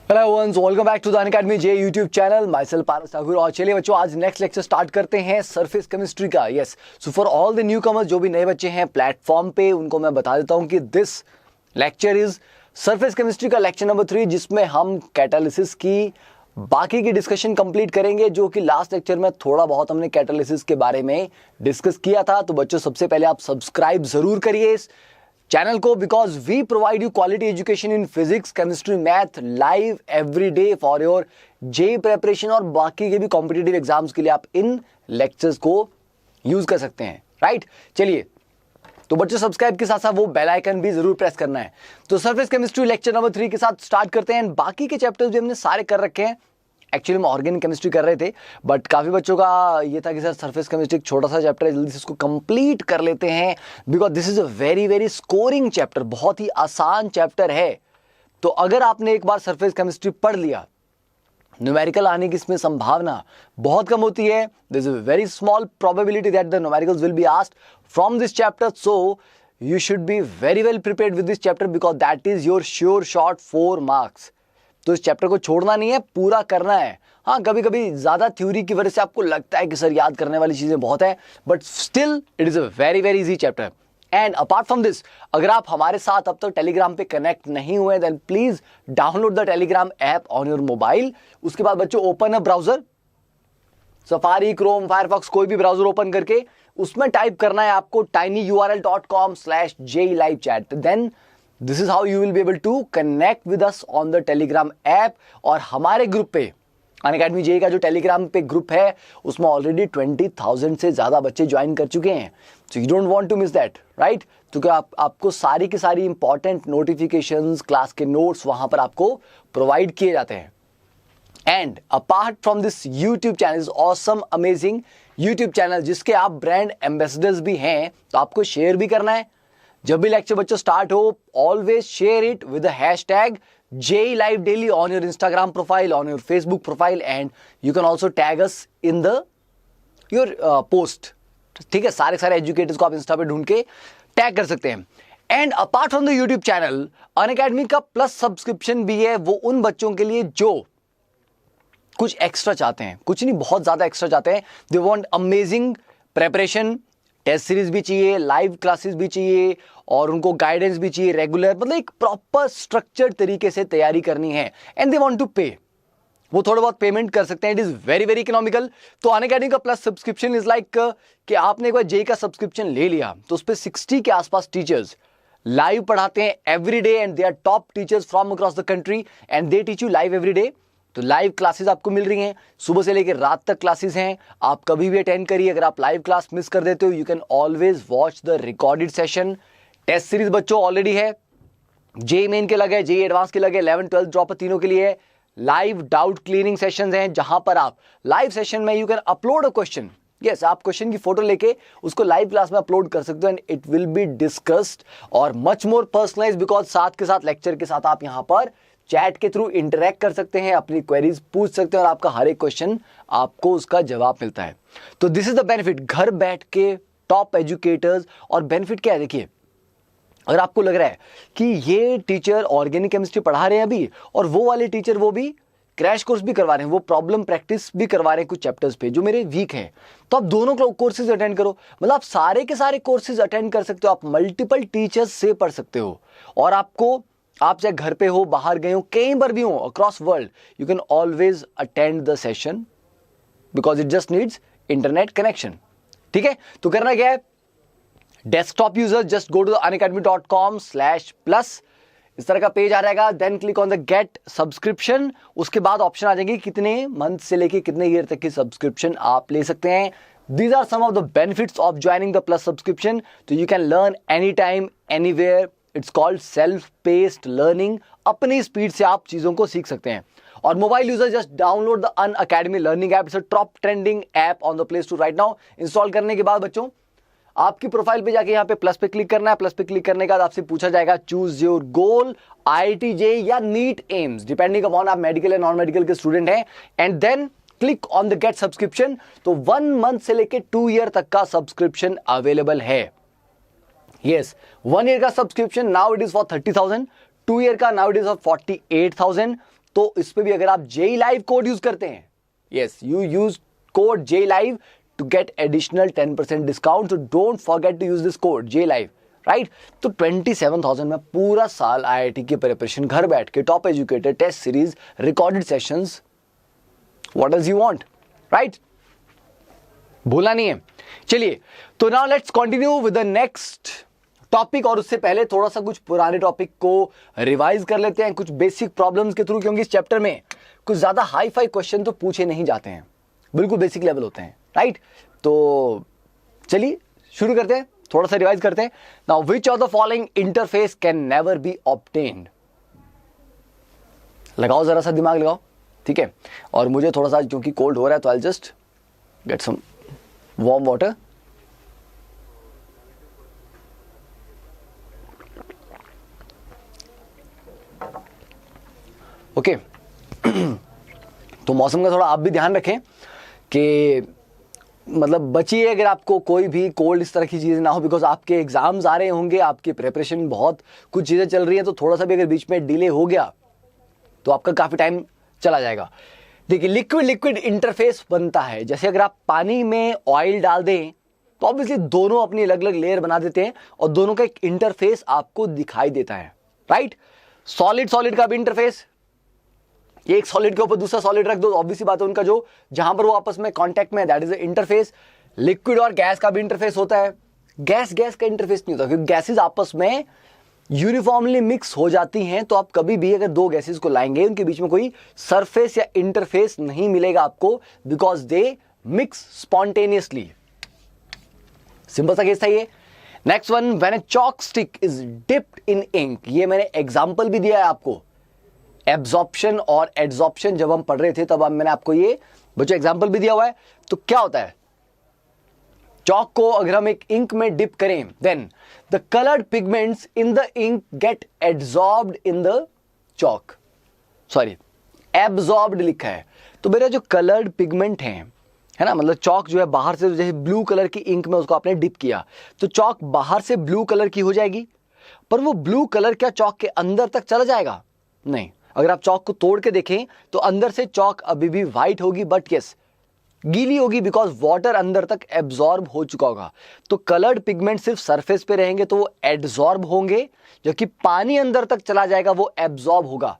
Hello everyone, welcome back to the Unacademy J YouTube channel. Myself Paras Thakur. और चलिए बच्चों, आज नेक्स्ट लेक्चर स्टार्ट करते हैं सरफेस केमिस्ट्री का। Yes, so for all the newcomers, जो भी नए बच्चे हैं प्लेटफॉर्म पे, उनको मैं बता देता हूं कि this lecture is surface chemistry का लेक्चर नंबर 3, जिसमें हम कैटालिसिस की बाकी की डिस्कशन कंप्लीट करेंगे, जो कि लास्ट लेक्चर में थोड़ा बहुत हमने कैटालिसिस के बारे में डिस्कस किया था। तो बच्चों, सबसे पहले आप सब्सक्राइब जरूर करिए इस चैनल को, because we provide you quality education in physics, chemistry, math live every day for your J preparation और बाकी के भी कॉम्पिटिटिव एग्जाम्स के लिए आप इन लेक्चर्स को यूज कर सकते हैं। राइट, चलिए, तो बच्चों सब्सक्राइब के साथ साथ वो बेल आइकन भी जरूर प्रेस करना है। तो सरफेस केमिस्ट्री लेक्चर नंबर 3 के साथ स्टार्ट करते हैं। बाकी के चैप्टर्स भी हमने सारे कर रखे हैं। एक्चुअली हम ऑर्गेनिक केमिस्ट्री कर रहे थे, बट काफ़ी बच्चों का ये था कि सर सरफेस केमिस्ट्री एक छोटा सा चैप्टर है, जल्दी से इसको कंप्लीट कर लेते हैं, because this is a very very scoring chapter, बहुत ही आसान चैप्टर है। तो अगर आपने एक बार सरफेस केमिस्ट्री पढ़ लिया, न्यूमेरिकल आने की इसमें संभावना बहुत कम होती है। This is very small probability that the numericals will be asked from this chapter, so you should be very well prepared with this chapter, because that is your sure shot 4 marks. तो इस chapter को छोड़ना नहीं है, पूरा करना है। हाँ, कभी कभी ज्यादा थ्योरी की वजह से आपको लगता है कि सर याद करने वाली चीजें बहुत है, but still it is a very very easy chapter. And apart from this, अगर आप हमारे साथ अब तक टेलीग्राम पे कनेक्ट नहीं हुए, then please download the Telegram app on your mobile. उसके बाद बच्चों open a browser, Safari, Chrome, Firefox, कोई भी ब्राउजर ओपन करके उसमें टाइप करना है आपको tinyurl.com/jlivechat। Then this is how you will be able to connect with us on the Telegram app. और हमारे ग्रुप पे, अनअकैडमी जे का जो टेलीग्राम पे ग्रुप है, उसमें ऑलरेडी 20,000 से ज्यादा बच्चे ज्वाइन कर चुके हैं। So you don't want to miss that, right? तो क्या आपको सारी की सारी इंपॉर्टेंट नोटिफिकेशंस, क्लास के नोट्स वहां पर आपको प्रोवाइड किए जाते हैं। And apart from this YouTube channel, is awesome amazing YouTube channel, जिसके आप ब्रांड एम्बेसडर्स भी हैं, तो आपको शेयर भी करना है। जब भी लेक्चर बच्चों स्टार्ट हो, always share it with the hashtag JLiveDaily on your Instagram profile, on your Facebook profile, and you can also tag us in your post. ठीक है, सारे एजुकेटर्स को आप इंस्टा पे ढूंढ के टैग कर सकते हैं। And apart from the YouTube channel, Unacademy का प्लस सब्सक्रिप्शन भी है, वो उन बच्चों के लिए जो कुछ एक्स्ट्रा चाहते हैं, कुछ नहीं बहुत ज्यादा एक्स्ट्रा चाहते हैं। They want amazing preparation, test series भी चाहिए, लाइव क्लासेस भी चाहिए, और उनको गाइडेंस भी चाहिए रेगुलर, मतलब एक प्रॉपर स्ट्रक्चर्ड तरीके से तैयारी करनी है। एंड दे वांट टू पे, वो थोड़ा बहुत पेमेंट कर सकते हैं। It is very very economical. तो अनअकैडमी का प्लस सब्सक्रिप्शन इज लाइक कि आपने एक बार जे का सब्सक्रिप्शन ले लिया, तो उस पर 60 के आसपास टीचर्स लाइव पढ़ाते हैं every day, and they are top teachers from across the country, and they teach you live every day. तो लाइव क्लासेस आपको मिल रही हैं, सुबह से लेकर रात तक क्लासेस हैं, आप कभी भी अटेंड करिए। अगर आप लाइव क्लास मिस कर देते हो, you can always watch the recorded session. Test series बच्चों ऑलरेडी है, जे मेन के लगे, जे एडवांस के लगे, 11 12 ड्रॉपर तीनों के लिए। लाइव डाउट क्लियरिंग सेशंस हैं, जहां पर आप लाइव सेशन में you can upload a question. Yes, आप क्वेश्चन की फोटो लेके उसको लाइव क्लास में अपलोड कर सकते हो, and it will be discussed और मच मोर पर्सनलाइज, बिकॉज साथ के साथ लेक्चर के साथ आप यहां पर चैट के थ्रू इंटरेक्ट कर सकते हैं, अपनी क्वेरीज पूछ सकते हैं, और आपका हर एक क्वेश्चन आपको उसका जवाब मिलता है। तो दिस इज द बेनिफिट, घर बैठ के टॉप एजुकेटर्स। और बेनिफिट क्या है, देखिए, अगर आपको लग रहा है कि ये टीचर ऑर्गेनिक केमिस्ट्री पढ़ा रहे हैं अभी, और वो वाले टीचर वो भी क्रैश कोर्स भी करवा रहे हैं, वो प्रॉब्लम प्रैक्टिस भी करवा रहे हैं कुछ चैप्टर्स पे जो मेरे वीक हैं, तो आप दोनों कोर्सेज अटेंड करो। मतलब आप सारे के सारे कोर्सेज अटेंड कर सकते हो, आप मल्टीपल टीचर्स से पढ़ सकते हो। और आप चाहे घर पे हो, बाहर गए हो, कहीं पर भी हो across world, you can always attend the session, because it just needs internet connection. ठीक है, तो करना क्या है, desktop user just go to unacademy.com/plus, इस तरह का पेज आ जाएगा। Then click on the get subscription, उसके बाद ऑप्शन आ जाएंगे कितने मंथ से लेके कितने ईयर तक की सब्सक्रिप्शन आप ले सकते हैं। These are some of the benefits of joining the plus subscription. So you can learn anytime, anywhere. It's called self-paced learning. अपनी स्पीड से आप चीजों को सीख सकते हैं। और mobile user just download the Unacademy learning app. It's a top trending app on the play store right now. Install करने के बाद बच्चों, आपकी प्रोफाइल पे जाके यहाँ पे प्लस पे क्लिक करना है। प्लस पे क्लिक करने के बाद आपसे पूछा जाएगा choose your goal, IIT JEE या नीट एम्स, डिपेंडिंग अपॉन आप मेडिकल या नॉन मेडिकल के स्टूडेंट हैं। And then click on the get subscription. तो 1 मंथ से लेके 2 ईयर तक का सब्सक्रिप्शन अवेलेबल है। यस, 1 ईयर का subscription now it is for 30,000, 2 year का नाउ इट इज फॉर 48,000, तो इस पे भी अगर आप जेई लाइव कोड यूज करते हैं, yes you use code JEE live to get additional 10% discount, तो don't forget to use this code JEE live, right. तो 27,000 में पूरा साल आईआईटी की प्रिपरेशन घर बैठ के, top educated, test series, recorded sessions, what else you want, right. भूला नहीं है। चलिए, तो now let's continue with the next topic, और उससे पहले थोड़ा सा कुछ पुराने टॉपिक को रिवाइज कर लेते हैं कुछ बेसिक प्रॉब्लम्स के थ्रू, क्योंकि इस चैप्टर में कुछ ज्यादा हाई फाई क्वेश्चन तो पूछे नहीं जाते हैं, बिल्कुल बेसिक लेवल होते हैं, राइट। तो चलिए शुरू करते हैं, थोड़ा सा रिवाइज करते हैं। Now which of the following interface can never be obtained? लगाओ जरा सा दिमाग लगाओ, ठीक है। और मुझे थोड़ा सा क्योंकि कोल्ड हो रहा है तो I just get some warm water. Okay तो मौसम का थोड़ा आप भी ध्यान रखें कि मतलब बचिए अगर आपको कोई भी कोल्ड इस तरह की चीज़ ना हो, बिकॉज आपके एग्जाम्स आ रहे होंगे, आपकी प्रिपरेशन बहुत कुछ चीज़ें चल रही हैं, तो थोड़ा सा भी अगर बीच में डिले हो गया तो आपका काफ़ी टाइम चला जाएगा। देखिए, लिक्विड लिक्विड इंटरफेस बनता है, जैसे अगर आप पानी में ऑयल डाल दें तो ऑब्वियसली दोनों अपनी अलग अलग लेयर बना देते हैं और दोनों का एक इंटरफेस आपको दिखाई देता है, राइट। सॉलिड सॉलिड का भी इंटरफेस, एक सॉलिड के ऊपर दूसरा सॉलिड रख दो, ऑब्वियसली बात है उनका जो जहां पर वो आपस में कांटेक्ट में है, that is the interface. Liquid और गैस का भी इंटरफेस होता है। गैस गैस का इंटरफेस नहीं होता, क्योंकि गैसेस आपस में यूनिफॉर्मली मिक्स हो जाती हैं, तो आप कभी भी अगर दो गैसेस को लाएंगे उनके बीच में कोई सरफेस या इंटरफेस नहीं मिलेगा आपको, because they mix spontaneously. Simple सा केस था ये। Next one, when a chalk stick is dipped in ink, ये मैंने एग्जांपल भी दिया है आपको। एब्जॉर्प्शन और एड्सॉर्प्शन जब हम पढ़ रहे थे तब मैंने आपको ये बच्चों एग्जांपल भी दिया हुआ है। तो क्या होता है, चॉक को अगर हम एक इंक में डिप करें, then the coloured pigments in the ink get adsorbed in the chalk, sorry absorbed लिखा है। तो मेरा जो कलर्ड पिगमेंट है ना, मतलब चॉक जो है बाहर से, जैसे ब्लू कलर की इंक में उसको आपने डिप किया तो चॉक बाहर से ब्लू कलर की हो जाएगी, पर वो ब्लू कलर क्या चॉक के अंदर तक चला जाएगा? नहीं। अगर आप चॉक को तोड़ के देखें तो अंदर से चॉक अभी भी व्हाइट होगी, बट यस गीली होगी, बिकॉज वाटर अंदर तक एब्जॉर्ब हो चुका होगा। तो कलर्ड पिगमेंट सिर्फ सरफेस पे रहेंगे तो वो एड्सॉर्ब होंगे, जबकि पानी अंदर तक चला जाएगा वो एब्जॉर्ब होगा।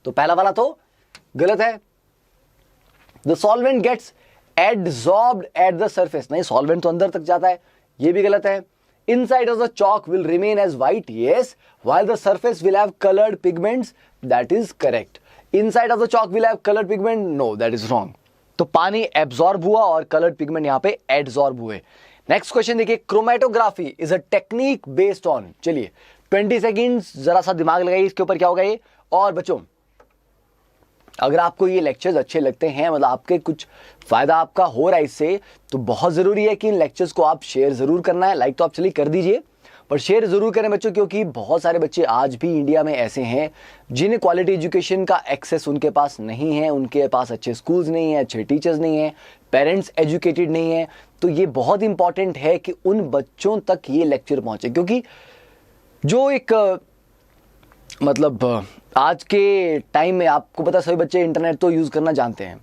तो पहला वाला तो गलत है। The solvent gets adsorbed at the surface, नहीं, सॉल्वेंट तो अंदर तक जाता है, ये भी गलत है। Inside of the chalk will remain as white, yes, while the surface will have colored pigments, that is correct. Inside of the chalk will have colored pigment, no, that is wrong. तो पानी absorb हुआ और coloured pigment यहां पे adsorb हुए। Next question देखिए, chromatography is a technique based on, चलिए 20 seconds जरा सा दिमाग लगाइए इसके ऊपर क्या होगा ये। और बच्चों अगर आपको ये लेक्चर्स अच्छे लगते हैं, मतलब आपके कुछ फायदा आपका हो रहा है इससे, तो बहुत जरूरी है कि इन लेक्चर्स को आप शेयर जरूर करना है। लाइक तो आप चलिए कर दीजिए, पर शेयर जरूर करें बच्चों, क्योंकि बहुत सारे बच्चे आज भी इंडिया में ऐसे हैं जिन्हें क्वालिटी एजुकेशन का एक्सेस उनके पास नहीं है, उनके पास अच्छे स्कूल्स नहीं है, अच्छे टीचर्स नहीं है, पेरेंट्स एजुकेटेड नहीं है। तो ये बहुत इंपॉर्टेंट है कि उन बच्चों तक ये लेक्चर पहुंचे, क्योंकि जो एक मतलब आज के टाइम में आपको पता सभी बच्चे इंटरनेट तो यूज़ करना जानते हैं,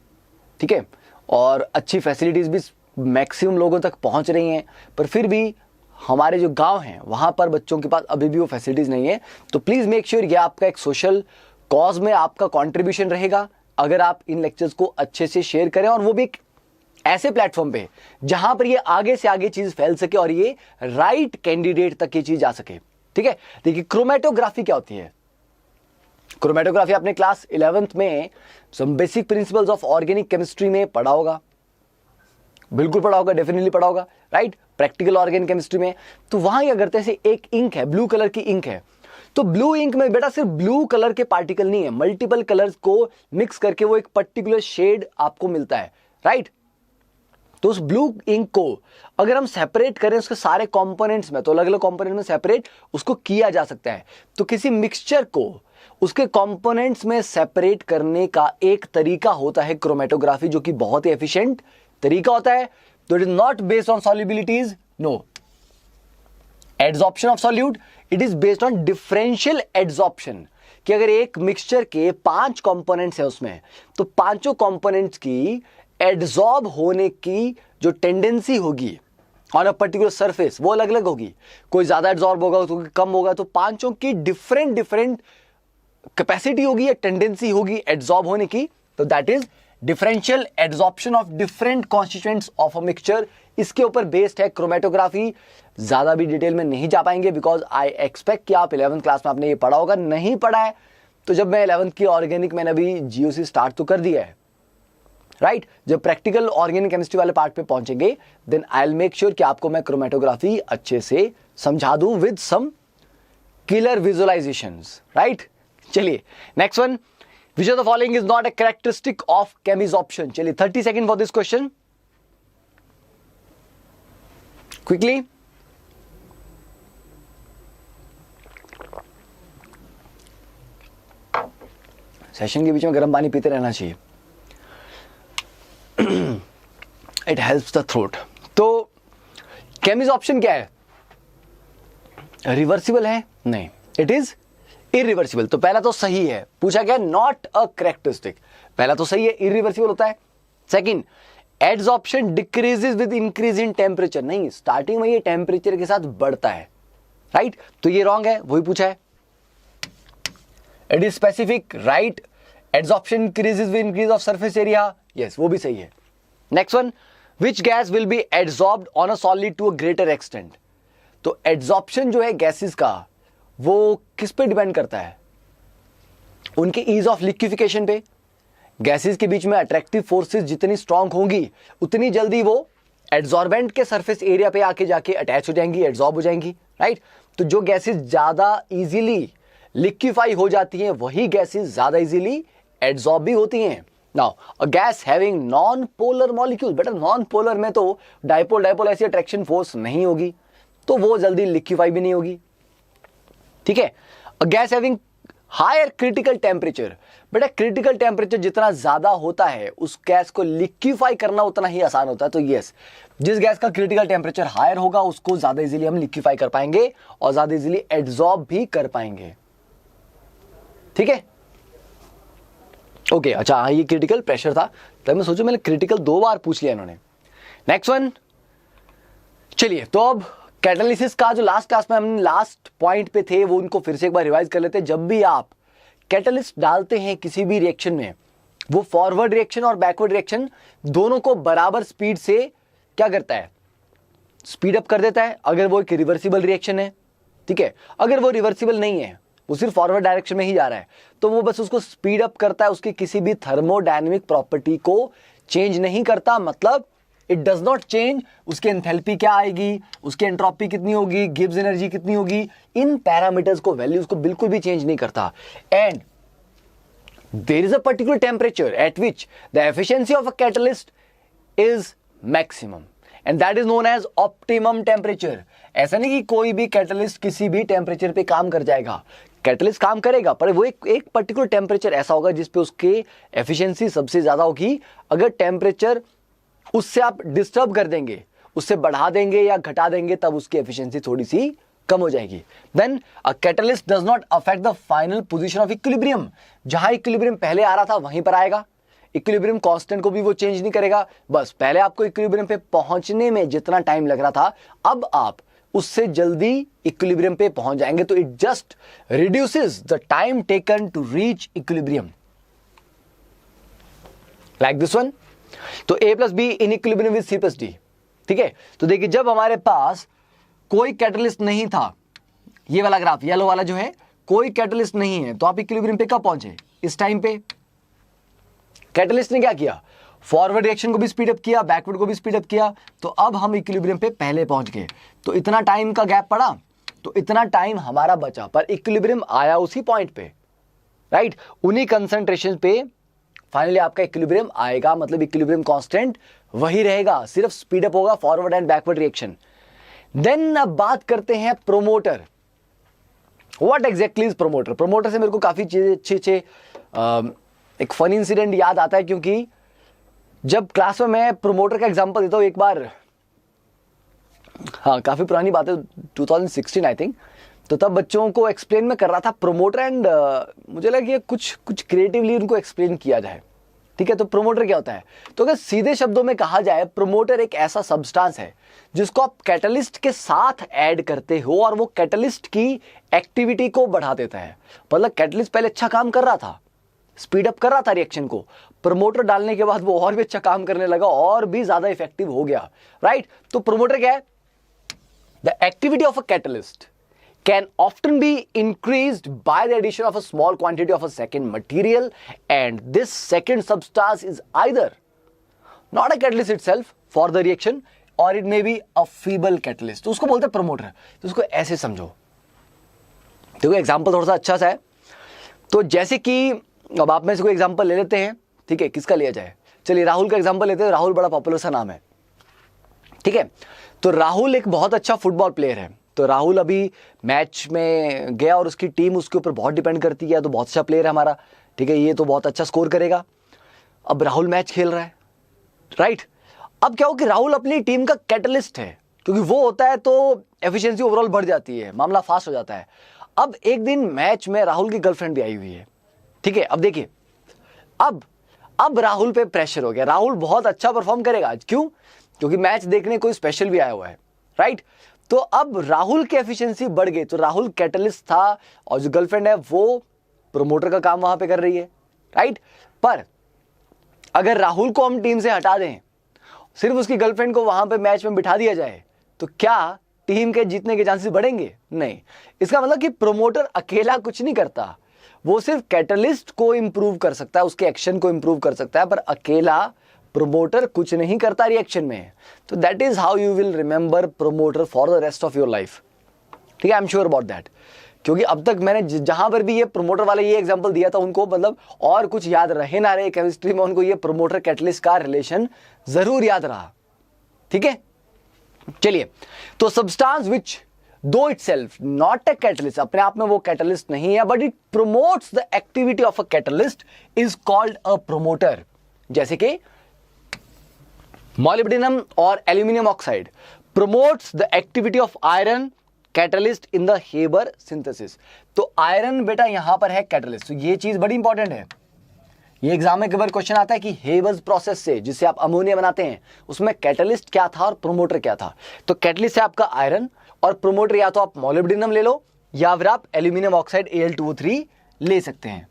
ठीक है, और अच्छी फैसिलिटीज़ भी मैक्सिमम लोगों तक पहुंच रही हैं, पर फिर भी हमारे जो गांव हैं वहां पर बच्चों के पास अभी भी वो फैसिलिटीज़ नहीं है। तो प्लीज़ मेक श्योर ये आपका एक सोशल कॉज में आपका कॉन्ट्रीब्यूशन रहेगा अगर आप इन लेक्चर्स को अच्छे से शेयर करें, और वो भी एक ऐसे प्लेटफॉर्म पे जहां पर ये आगे से आगे चीज़ फैल सके और ये राइट कैंडिडेट तक ये चीज़ आ सके, ठीक है। देखिए, क्रोमेटोग्राफी क्या होती है? क्रोमेटोग्राफी आपने क्लास 11th में some basic principles of organic chemistry में पढ़ा होगा, बिल्कुल पढ़ा होगा, डेफिनेटली पढ़ा होगा, राइट, प्रैक्टिकल ऑर्गेनिक केमिस्ट्री में। तो वहां क्या करते हैं, एक इंक है, ब्लू कलर की इंक है, तो ब्लू इंक में बेटा सिर्फ ब्लू कलर के पार्टिकल नहीं है, मल्टीपल कलर्स को मिक्स करके वो एक पर्टिकुलर शेड आपको मिलता है, राइट। तो उस ब्लू इंक को अगर हम सेपरेट करें उसके सारे कंपोनेंट्स में, तो अलग अलग कंपोनेंट में सेपरेट उसको किया जा सकता है। तो किसी मिक्सचर को उसके कंपोनेंट्स में सेपरेट करने का एक तरीका होता है क्रोमेटोग्राफी, जो कि बहुत ही एफिशिएंट तरीका होता है। तो it is not based on solubilities, no, adsorption of solute, it is based on differential adsorption. कि अगर एक मिक्सचर के 5 कंपोनेंट्स है उसमें, तो पांचों कंपोनेंट्स की एड्सॉर्ब होने की जो टेंडेंसी होगी ऑन अ पर्टिकुलर सरफेस वो अलग अलग होगी। कोई ज्यादा एड्सॉर्ब होगा तो कम होगा, तो पांचों की डिफरेंट डिफरेंट कैपेसिटी होगी या टेंडेंसी होगी एड्सॉर्ब होने की। तो that is differential adsorption of different constituents of a mixture. इसके ऊपर बेस्ड है क्रोमेटोग्राफी। ज्यादा भी डिटेल में नहीं जा पाएंगे बिकॉज आई एक्सपेक्ट कि आप 11th क्लास में आपने ये पढ़ा होगा। नहीं पढ़ा है तो जब मैं 11th की ऑर्गेनिक, मैंने अभी जीओसी स्टार्ट तो कर दिया है, राइट जब प्रैक्टिकल ऑर्गेनिक केमिस्ट्री वाले पार्ट पे पहुंचेंगे then I will make sure कि आपको मैं क्रोमेटोग्राफी अच्छे से समझा दूं with some killer visualizations, right. चलिए next one, which of the following is not a characteristic of chemisorption. चलिए 30 second for this question, quickly. Session के बीच में गर्म पानी पीते रहना चाहिए, इट हेल्प्स द थ्रोट। तो केमिसॉर्प्शन क्या है? रिवर्सिबल है? नहीं, इट इज इरिवर्सिबल। तो पहला तो सही है, पूछा गया नॉट अ कैरेक्टरिस्टिक, पहला तो सही है, इरिवर्सिबल होता है। Second, adsorption decreases with increase in temperature, नहीं स्टार्टिंग में ये टेम्परेचर के साथ बढ़ता है, राइट तो ये रॉन्ग है, वही पूछा है। It is specific, right adsorption increases with increase of surface area, yes वो भी सही है। Next one, which gas will be adsorbed on a solid to a greater extent. तो एड्सॉर्प्शन जो है गैसेस का वो किस पे डिपेंड करता है? उनके ईज ऑफ लिक्विफिकेशन पे। गैसेस के बीच में अट्रैक्टिव फोर्सेस जितनी स्ट्रांग होंगी उतनी जल्दी वो एड्सॉर्बेंट के सरफेस एरिया पे आके जाके अटैच हो जाएंगी, एड्सॉर्ब हो जाएंगी, राइट। तो जो गैसेस ज्यादा इजीली लिक्विफाई हो जाती हैं वही गैसेस ज्यादा इजीली एड्सॉर्ब भी होती हैं। नाउ अ gas having non polar molecule, बेटा नॉन पोलर में तो डाइपोल डाइपोल ऐसी अट्रैक्शन फोर्स नहीं होगी, तो वो जल्दी लिक्विफाई भी नहीं होगी, ठीक है। A gas having higher critical temperature, बेटा क्रिटिकल टेम्परेचर जितना ज्यादा होता है उस गैस को लिक्विफाई करना उतना ही आसान होता है। तो यस, जिस गैस का क्रिटिकल टेम्परेचर हायर होगा उसको ज्यादा इजीली हम लिक्विफाई कर पाएंगे और ज्यादा इजीली एड्सॉर्ब भी कर पाएंगे, ठीक है। ओके अच्छा हाँ, ये क्रिटिकल प्रेशर था, तब मैं सोचू मैंने क्रिटिकल 2 बार पूछ लिया इन्होंने। नेक्स्ट वन, चलिए तो अब कैटालिसिस का जो लास्ट क्लास में हम लास्ट पॉइंट पे थे वो उनको फिर से एक बार रिवाइज कर लेते हैं। जब भी आप कैटालिस्ट डालते हैं किसी भी रिएक्शन में, वो फॉरवर्ड रिएक्शन और बैकवर्ड रिएक्शन दोनों को बराबर स्पीड से क्या करता है? स्पीड अप कर देता है, अगर वो एक रिवर्सिबल रिएक्शन है, ठीक है। अगर वो रिवर्सिबल नहीं है, वो सिर्फ फॉरवर्ड डायरेक्शन में ही जा रहा है, तो वो बस उसको स्पीड अप करता है, उसकी किसी भी थर्मोडायनेमिक प्रॉपर्टी को चेंज नहीं करता। मतलब इट डज नॉट चेंज उसकी एंथैल्पी क्या आएगी, उसकी एंट्रोपी कितनी होगी, गिब्स एनर्जी कितनी होगी, इन पैरामीटर्स को, वैल्यूज को बिल्कुल भी चेंज नहीं करता। And there is a particular temperature at which the efficiency of a catalyst is maximum and that is known as optimum temperature. ऐसा नहीं कि कोई भी कैटलिस्ट किसी भी टेम्परेचर पे काम कर जाएगा, कैटलिस्ट काम करेगा पर वो एक पर्टिकुलर टेम्परेचर ऐसा होगा जिसपे उसके एफिशिएंसी सबसे ज्यादा होगी। अगर टेम्परेचर उससे आप डिस्टर्ब कर देंगे, उससे बढ़ा देंगे या घटा देंगे, तब उसकी एफिशिएंसी थोड़ी सी कम हो जाएगी। Then a catalyst does not affect the final position of equilibrium. जहां इक्विलिब्रियम पहले आ रहा था वहीं पर आएगा, इक्विलिब्रियम कांस्टेंट को भी वो चेंज नहीं करेगा। बस पहले आपको इक्विलिब्रियम पे पहुंचने में जितना टाइम लग रहा था, अब आप उससे जल्दी इक्विलिब्रियम पे पहुंच जाएंगे। तो it just reduces the time taken to reach equilibrium, like this one. तो A plus B in equilibrium with C plus D, ठीक है। तो देखिए जब हमारे पास कोई कैटलिस्ट नहीं था, ये वाला ग्राफ येलो वाला जो है, कोई कैटलिस्ट नहीं है, तो आप इक्विलिब्रियम पे कब पहुंचे? इस टाइम पे। कैटलिस्ट ने क्या किया? फॉरवर्ड रिएक्शन को भी स्पीड अप किया, बैकवर्ड को भी स्पीड अप किया, तो अब हम इक्विलिब्रियम पे पहले पहुंच गए। तो इतना टाइम का गैप पड़ा, तो इतना टाइम हमारा बचा, पर इक्विलिब्रियम आया उसी पॉइंट पे, राइट। उन्हीं कंसंट्रेशन पे फाइनली आपका इक्विलिब्रियम आएगा, मतलब इक्विलिब्रियम कांस्टेंट वही रहेगा, सिर्फ स्पीड अप होगा forward and backward reaction. Then अब बात करते हैं promoter. What exactly is promoter? Promoter से मेरे को काफी चीजें अच्छे एक फनी इंसिडेंट याद आता है, क्योंकि जब क्लास में मैं प्रोमोटर का एग्जांपल देता हूं, एक बार, हाँ काफी पुरानी बात है, 2016 आई थिंक, तो तब बच्चों को एक्सप्लेन में कर रहा था प्रोमोटर एंड मुझे लगा कि कुछ क्रिएटिवली उनको एक्सप्लेन किया जाए। ठीक है, तो प्रोमोटर क्या होता है? तो अगर सीधे शब्दों में कहा जाए, प्रोमोटर एक ऐसा सब्सटेंस है जिसको आप कैटलिस्ट के साथ ऐड करते हो और वो कैटलिस्ट की एक्टिविटी को बढ़ा देता है। मतलब कैटलिस्ट पहले अच्छा काम कर रहा था, स्पीड अप कर रहा था रिएक्शन को, प्रमोटर डालने के बाद वो और भी अच्छा काम करने लगा और भी ज्यादा इफेक्टिव हो गया, राइट? तो प्रमोटर क्या है? The activity of a catalyst can often be increased by the addition of a small quantity of a second material, and this second substance is either not a catalyst itself for the reaction or it may be a feeble catalyst. तो उसको बोलते हैं promoter. तो उसको ऐसे समझो, देखो example थोड़ा सा अच्छा सा है। तो जैसे कि अब आप में से कोई एग्जांपल ले लेते हैं, ठीक है, किसका लिया जाए? चलिए राहुल का एग्जांपल लेते हैं। राहुल बड़ा पॉपुलर सा नाम है, ठीक है। तो राहुल एक बहुत अच्छा फुटबॉल प्लेयर है। तो राहुल अभी मैच में गया और उसकी टीम उसके ऊपर बहुत डिपेंड करती है, तो बहुत अच्छा प्लेयर है हमारा, ठीक है, ये तो बहुत अच्छा स्कोर करेगा। अब राहुल मैच खेल रहा है, राइट? अब क्या हो कि राहुल अपनी टीम का कैटलिस्ट है, क्योंकि वो होता है तो एफिशिएंसी ओवरऑल बढ़ जाती है, मामला फास्ट हो जाता है। अब एक दिन मैच में राहुल की गर्लफ्रेंड भी आई हुई है, ठीक है। अब देखिए, अब राहुल पे प्रेशर हो गया, राहुल बहुत अच्छा परफॉर्म करेगा आज। क्यों? क्योंकि मैच देखने कोई स्पेशल भी आया हुआ है, राइट? तो अब राहुल की एफिशिएंसी बढ़ गई, तो राहुल कैटलिस्ट था और जो गर्लफ्रेंड है वो प्रोमोटर का काम वहां पे कर रही है, राइट? पर अगर राहुल को हम टीम से हटा दें, सिर्फ उसकी गर्लफ्रेंड को वहां पे मैच में बिठा दिया जाए, तो क्या टीम के जीतने के चांसेस बढ़ेंगे? नहीं। इसका मतलब कि प्रोमोटर अकेला कुछ नहीं करता, वो सिर्फ कैटलिस्ट को इंप्रूव कर सकता है, उसके एक्शन को इंप्रूव कर सकता है, पर अकेला प्रोमोटर कुछ नहीं करता रिएक्शन में। तो that is how you will remember promoter for the rest of your life, ठीक है। I am sure about that, क्योंकि अब तक मैंने जहां पर भी ये प्रोमोटर वाले ये एग्जांपल दिया था, उनको मतलब और कुछ याद रहे ना रहे केमिस्ट्री में, उनको ये प्रोमोटर कैटलिस्ट का रिलेशन जरूर याद रहा, ठीक है। चलिए, तो सब्सटेंस विच दो इटसेल्फ नॉट अ कैटलिस्ट, अपने आप में वो कैटलिस्ट नहीं है, but it promotes the activity of a catalyst is called a promoter. जैसे कि molybdenum और aluminium oxide promotes the activity of iron catalyst in the Haber synthesis। तो आयरन बेटा यहां पर है कैटलिस्ट, तो ये चीज बड़ी इंपॉर्टेंट है। ये एग्जाम में कई बार क्वेश्चन आता है कि हेबर्स प्रोसेस से, जिससे आप अमोनिया बनाते हैं, उसमें कैटलिस्ट क्या था और प्रोमोटर क्या था। तो कैटलिस्ट है आपका आयरन और प्रोमोटर या तो आप molybdenum ले लो या फिर आप एल्यूमिनियम ऑक्साइड Al2O3 ले सकते हैं।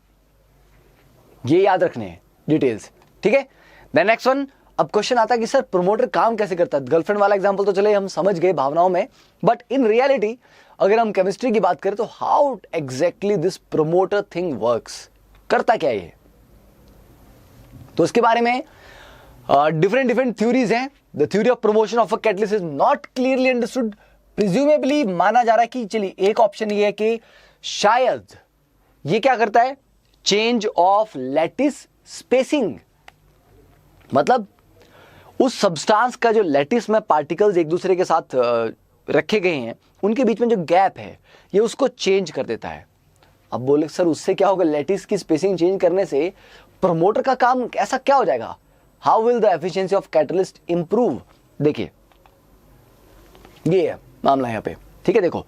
ये याद रखने हैं डिटेल्स, ठीक है। देन नेक्स्ट वन, अब क्वेश्चन आता है कि सर प्रोमोटर काम कैसे करता है? गर्लफ्रेंड वाला एग्जांपल तो चले हम समझ गए भावनाओं में, बट इन रियलिटी अगर हम केमिस्ट्री की बात करें तो how exactly this promoter thing works, करता क्या ये? तो इसके बारे में डिफरेंट थ्योरीज हैं। The theory of promotion of a catalyst is not clearly understood. Presumably माना जा रहा है कि चलिए एक ऑप्शन ये है कि शायद ये क्या करता है, चेंज ऑफ लैटिस स्पेसिंग, मतलब उस सब्सटेंस का जो लैटिस में पार्टिकल्स एक दूसरे के साथ रखे गए हैं, उनके बीच में जो गैप है ये उसको चेंज कर देता है। अब बोले सर उससे क्या होगा, लैटिस की स्पेसिंग चेंज करने से प्रमोटर का काम ऐसा क्या हो जाएगा? How will the efficiency of catalyst improve? देखिए ये है मामला यहां पे, ठीक है। देखो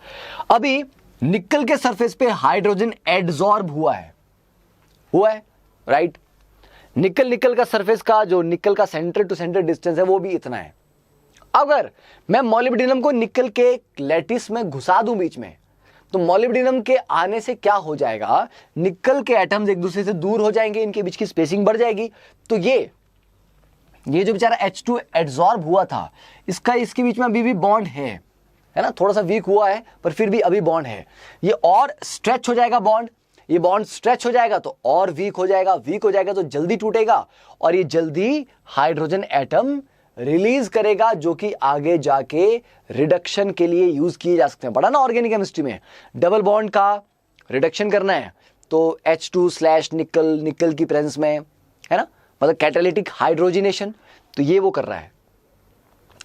अभी निकल के सरफेस पे हाइड्रोजन एडजॉर्ब हुआ है, राइट? निकल का सरफेस का जो निकल का सेंटर टू सेंटर डिस्टेंस है वो भी इतना है। अगर मैं मोलिब्डेनम को निकल के लैटिस में घुसा दूं बीच में, तो मोलिब्डेनम के आने से क्या हो जाएगा, निकल के एटम्स एक दूसरे से दूर हो जाएंगे, इनके बीच की स्पेसिंग बढ़ जाएगी। तो ये जो बेचारा H2 एडजॉर्ब हुआ था, इसके बीच में अभी भी बॉन्ड है ना, थोड़ा सा वीक हुआ है पर फिर भी अभी बॉन्ड है। ये और स्ट्रेच हो जाएगा बॉन्ड, ये बॉन्ड स्ट्रेच हो जाएगा तो और वीक हो जाएगा तो जल्दी टूटेगा और ये जल्दी हाइड्रोजन एटम रिलीज करेगा, जो कि आगे जाके रिडक्शन के लिए यूज किए जा सकते हैं। पढ़ा ना ऑर्गेनिक केमिस्ट्री में, डबल बॉन्ड का रिडक्शन करना है तो H2/ निकल की प्रेजेंस में, है ना, मतलब कैटालिटिक हाइड्रोजिनेशन, तो ये वो कर रहा है।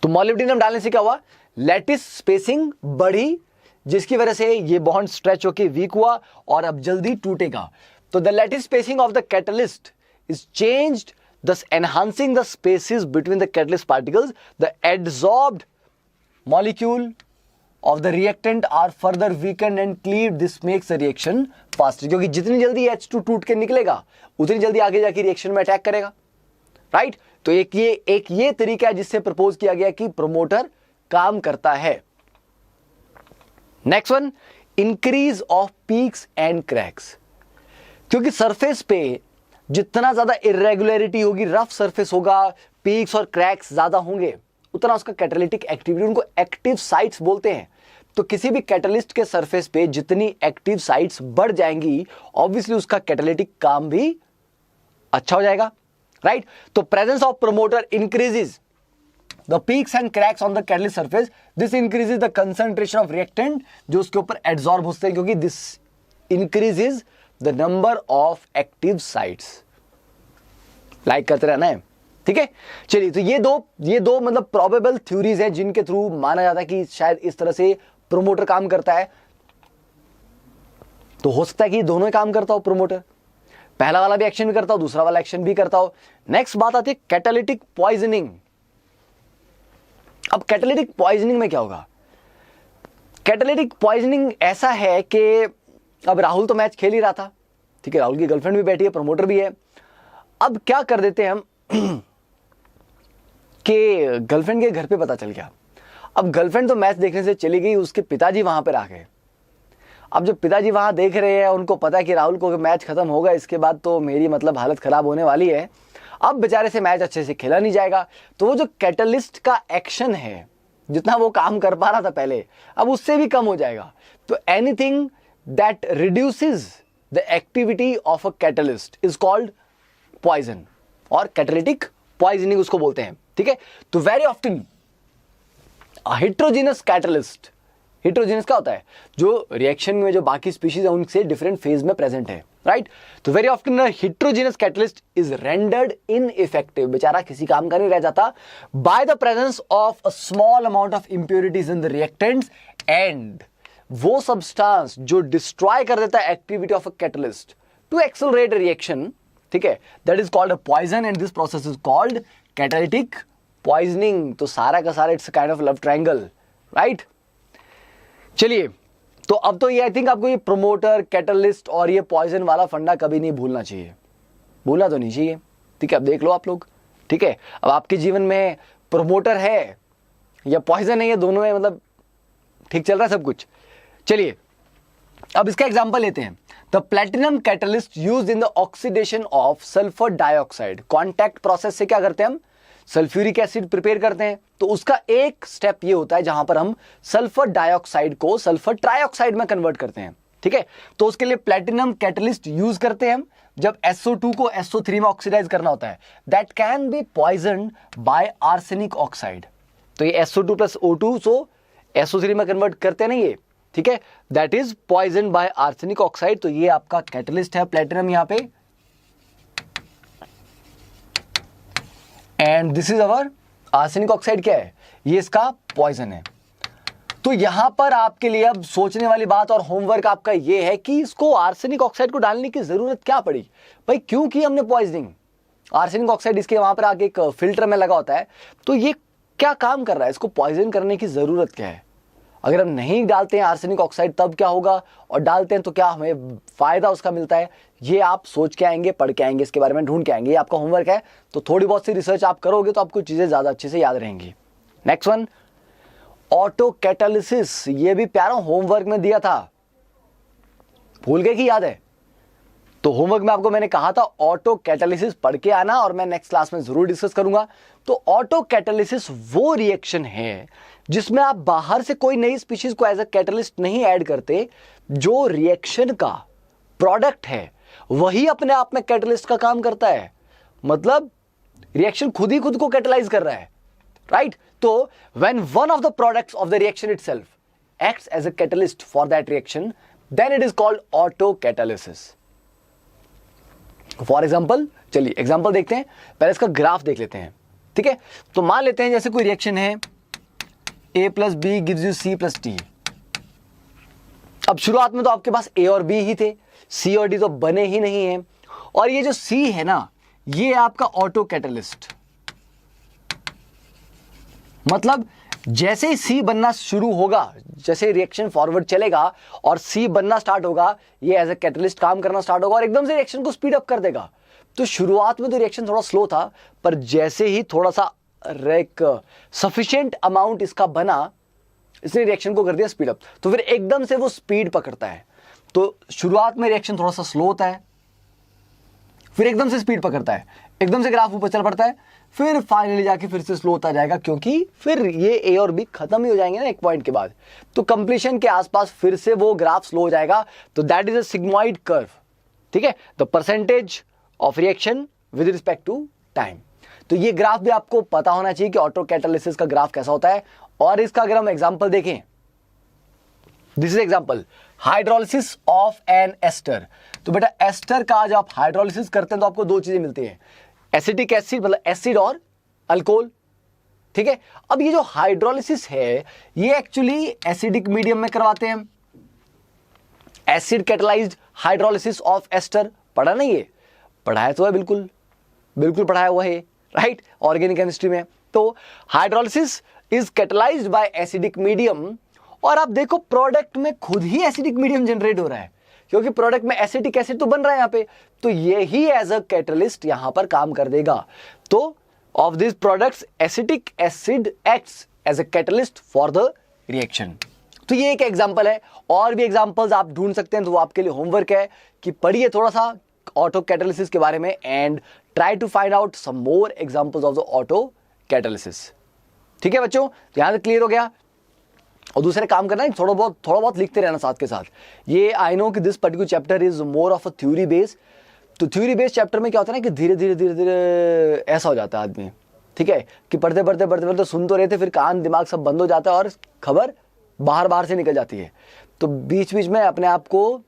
तो मोलिब्डेनम डालने से क्या हुआ, लैटिस स्पेसिंग बढ़ी, जिसकी वजह से ये बॉन्ड स्ट्रेच होके वीक हुआ और अब जल्दी टूटेगा। तो the lattice spacing of the catalyst is changed, thus enhancing the spaces between the catalyst particles. The adsorbed molecule of the reactant are further weakened and cleave, this makes the reaction faster. क्योंकि जितनी जल्दी H2 टूट के निकलेगा उतनी जल्दी आगे जाके रिएक्शन में अटैक करेगा, राइट। तो एक ये तरीका है जिससे प्रपोज किया गया कि प्रोमोटर काम करता है। Next one, increase of peaks and cracks. क्योंकि सरफेस पे जितना ज्यादा इरेगुलरिटी होगी, रफ सरफेस होगा, पीक्स और क्रैक्स ज्यादा होंगे, उतना उसका कैटालिटिक एक्टिविटी, उनको एक्टिव साइट्स बोलते हैं। तो किसी भी कैटलिस्ट के सरफेस पे जितनी एक्टिव साइट्स बढ़ जाएंगी, ऑब्वियसली उसका कैटालिटिक काम भी अच्छा हो जाएगा, राइट। तो presence of promoter increases the peaks and cracks on the catalyst surface, this increases the concentration of reactant जो उसके ऊपर एब्जॉर्ब होते हैं, क्योंकि this increases the number of active sites. Like करते रहना है, ठीक है। चलिए, तो ये दो मतलब प्रोबेबल थ्योरीज हैं जिनके थ्रू माना जाता है कि शायद इस तरह से प्रोमोटर काम करता है। तो हो सकता है कि दोनों ही काम करता हो प्रोमोटर, पहला वाला भी एक्शन भी करता हो, दूसरा वाला एक्शन भी करता हो। नेक्स्ट बात आती है कैटालिटिक पॉइजनिंग। अब कैटालिटिक पॉइजनिंग में क्या होगा? कैटालिटिक पॉइजनिंग ऐसा है कि अब राहुल तो मैच खेल ही रहा था, ठीक है, राहुल की गर्लफ्रेंड भी बैठी है, प्रमोटर भी है। अब क्या कर देते हैं हम कि गर्लफ्रेंड के घर पे पता चल गया। अब गर्लफ्रेंड तो मैच देखने से चली गई, उसके पिताजी वहां पर आ गए। अब जब पिताजी वहां देख रहे हैं, उनको पता है कि राहुल को मैच खत्म होगा, इसके बाद तो मेरी मतलब हालत खराब होने वाली है, अब बेचारे से मैच अच्छे से खेला नहीं जाएगा। तो वो जो कैटलिस्ट का एक्शन है, जितना वो काम कर पा रहा था पहले, अब उससे भी कम हो जाएगा। तो anything that reduces the activity of a catalyst is called poison, और कैटालिटिक पॉइजनिंग उसको बोलते हैं, ठीक है। तो very often heterogeneous catalyst, heterogeneous क्या होता है? जो रिएक्शन में जो बाकी स्पीशीज है उनसे डिफरेंट फेज में प्रेजेंट है, राइट। तो very often heterogeneous catalyst is rendered ineffective, बेचारा किसी काम का नहीं रह जाता, by the presence of a small amount of impurities in the reactants, and वो सब्सटेंस जो डिस्ट्रॉय कर देता है activity of a catalyst to accelerate reaction, ठीक है, that is called a poison, and this process is called catalytic poisoning. तो सारा का सारा it's kind of love triangle, right. चलिए, तो अब तो ये आई थिंक आपको ये प्रोमोटर, कैटलिस्ट और ये पॉइजन वाला फंडा कभी नहीं भूलना चाहिए, भूलना तो नहीं चाहिए, ठीक है। अब देख लो आप लोग, ठीक है, अब आपके जीवन में प्रोमोटर है या पॉइजन है, ये दोनों है, मतलब ठीक चल रहा है सब कुछ। चलिए, अब इसका एग्जांपल लेते हैं। The platinum catalyst used in the oxidation of sulphur dioxide, contact process से क्या करते हैं हम? सल्फ्यूरिक एसिड प्रिपेयर करते हैं। तो उसका एक स्टेप ये होता है जहां पर हम सल्फर डाइऑक्साइड को सल्फर ट्राइऑक्साइड में कन्वर्ट करते हैं, ठीक है। तो उसके लिए प्लैटिनम कैटलिस्ट यूज करते हैं हम, जब SO2 को SO3 में ऑक्सीडाइज करना होता है। That can be poisoned by arsenic oxide. तो ये SO2 प्लस O2 सो SO3 में कन्वर्ट करते हैं ना ये, ठीक है, that is poison by arsenic oxide. तो ये आपका कैटलिस्ट है प्लैटिनम यहां पे, and this is our arsenic oxide. क्या है? ये इसका पॉइजन है। तो यहां पर आपके लिए अब सोचने वाली बात और होमवर्क आपका ये है कि इसको आर्सेनिक ऑक्साइड को डालने की जरूरत क्या पड़ी भाई? क्यों की हमने पॉइजनिंग? आर्सेनिक ऑक्साइड इसके वहां पर आके एक फिल्टर में लगा होता है, तो ये क्या काम कर रहा है? इसको पॉइजन करने की जरूरत क्या है? अगर हम नहीं डालते हैं आर्सेनिक ऑक्साइड तब क्या होगा, और डालते हैं तो क्या हमें फायदा उसका मिलता है? ये आप सोच के आएंगे, पढ़ के आएंगे, इसके बारे में ढूंढ के आएंगे, ये आपका होमवर्क है। तो थोड़ी बहुत सी रिसर्च आप करोगे तो आपको चीजें ज्यादा अच्छे से याद रहेंगी। Next one, auto catalysis. ये भी प्यारा होमवर्क में दिया था, भूल गए कि याद है? तो होमवर्क में आपको मैंने कहा था ऑटो कैटालिसिस पढ़ के आना, और मैं नेक्स्ट क्लास में जरूर डिस्कस करूंगा। तो ऑटो कैटालिसिस वो रिएक्शन है जिसमें आप बाहर से कोई नई स्पीशीज को एज अ कैटलिस्ट नहीं ऐड करते, जो रिएक्शन का प्रोडक्ट है वही अपने आप में कैटलिस्ट का काम करता है। मतलब रिएक्शन खुद ही खुद को कैटलाइज कर रहा है, राइट। तो when one of the products of the reaction itself acts as a catalyst for that reaction, then it is called auto catalysis. For example, चलिए एग्जाम्पल देखते हैं, पहले इसका ग्राफ देख लेते हैं, ठीक है। तो मान लेते हैं जैसे कोई रिएक्शन है, A plus B gives you C plus D. अब शुरुआत में तो आपके पास A और B ही थे, C और D तो बने ही नहीं है, और ये जो C है ना, ये आपका ऑटो कैटलिस्ट। मतलब जैसे ही सी बनना शुरू होगा, जैसे रिएक्शन फॉरवर्ड चलेगा और सी बनना स्टार्ट होगा, ये एज ए कैटलिस्ट काम करना स्टार्ट होगा और एकदम से रिएक्शन को स्पीड अप कर देगा। तो शुरुआत में तो रिएक्शन थोड़ा स्लो था, पर जैसे ही थोड़ा सा सफिशिएंट अमाउंट इसका बना, इसने रिएक्शन को कर दिया स्पीड अप, तो फिर एकदम से वो स्पीड पकड़ता है। तो शुरुआत में रिएक्शन थोड़ा सा स्लो होता है, फिर एकदम से स्पीड पकड़ता है, एकदम से ग्राफ ऊपर चल पड़ता है, फिर फाइनली जाके फिर से स्लो होता जाएगा, क्योंकि फिर ये ए और बी खत्म ही हो जाएंगे ना एक पॉइंट के बाद। तो कंप्लीशन के आसपास फिर से वो ग्राफ स्लो हो जाएगा। तो that is a sigmoid curve, ठीक है, the percentage of reaction with respect to time. तो ये ग्राफ भी आपको पता होना चाहिए कि ऑटो कैटालिसिस का ग्राफ कैसा होता है। और इसका अगर हम एग्जांपल देखें, this is example hydrolysis of an ester. तो बेटा एस्टर का जब आप हाइड्रोलिसिस करते हैं तो आपको दो चीजें मिलती हैं, एसिटिक एसिड मतलब एसिड और अल्कोहल, ठीक है। अब ये जो हाइड्रोलिसिस है ये एक्चुअली एसिडिक मीडियम में करवाते हैं, acid catalysed hydrolysis of ester. पढ़ा नहीं, ये पढ़ाया तो है, बिल्कुल बिल्कुल पढ़ाया हुआ है, राइट, ऑर्गेनिक केमिस्ट्री में। तो hydrolysis is catalysed by acidic medium, और आप देखो प्रोडक्ट में खुद ही एसिडिक मीडियम जनरेट हो रहा है, क्योंकि प्रोडक्ट में एसिटिक एसिड तो बन रहा है यहां पे, तो ये ही एज अ कैटलिस्ट यहां पर काम कर देगा। तो of this products acetic acid acts as a catalyst for the reaction. तो ये एक एग्जांपल है, और भी एग्जांपल्स आप ढूंढ सकते हैं। तो वो आपके लिए होमवर्क है कि पढ़िए थोड़ा सा ऑटो कैटालिसिस के बारे में and try to find out some more examples of the auto catalysis. ठीक है बच्चों, यहां तक क्लियर हो गया। और दूसरे काम करना है, थोड़ा बहुत लिखते रहना साथ के साथ। ये आई नो कि this particular chapter is more of a theory base. तो थ्योरी बेस्ड चैप्टर में क्या होता है ना कि धीरे धीरे ऐसा हो जाता है आदमी, ठीक है, कि पढ़ते सुन तो रहे थे, फिर कान दिमाग सब बंद हो जाता है और खबर बाहर से निकल जाती है। तो बीच बीच में अपने आप को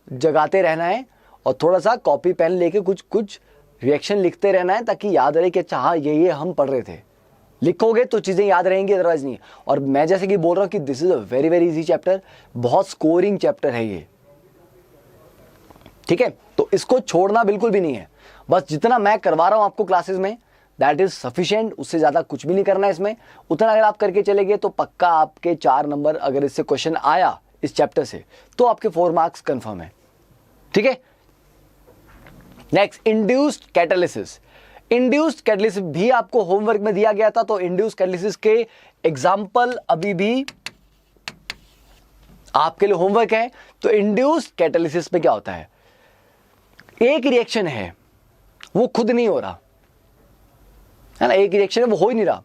जगाते रहना है और थोड़ा सा कॉपी पेन लेके कुछ रिएक्शन लिखते रहना है, ताकि याद रहे कि अच्छा हाँ ये हम पढ़ रहे थे। लिखोगे तो चीजें याद रहेंगी, अदरवाइज नहीं। और मैं जैसे कि बोल रहा हूं कि this is a very very easy chapter, बहुत स्कोरिंग चैप्टर है ये, ठीक है। तो इसको छोड़ना बिल्कुल भी नहीं है, बस जितना मैं करवा रहा हूं आपको क्लासेस में दैट इज सफिशिएंट, उससे ज्यादा कुछ भी नहीं करना है इसमें। उतना अगर आप करके चले गए तो पक्का आपके 4 नंबर, अगर इससे क्वेश्चन आया इस चैप्टर से तो आपके 4 मार्क्स कंफर्म है, ठीक है। Next, induced catalysis. Induced catalysis भी आपको होमवर्क में दिया गया था, तो इंड्यूस्ड कैटालिसिस के एग्जांपल अभी भी आपके लिए होमवर्क है। तो इंड्यूस्ड कैटालिसिस में क्या होता है, एक रिएक्शन है वो खुद नहीं हो रहा है ना, एक रिएक्शन है वो हो ही नहीं रहा,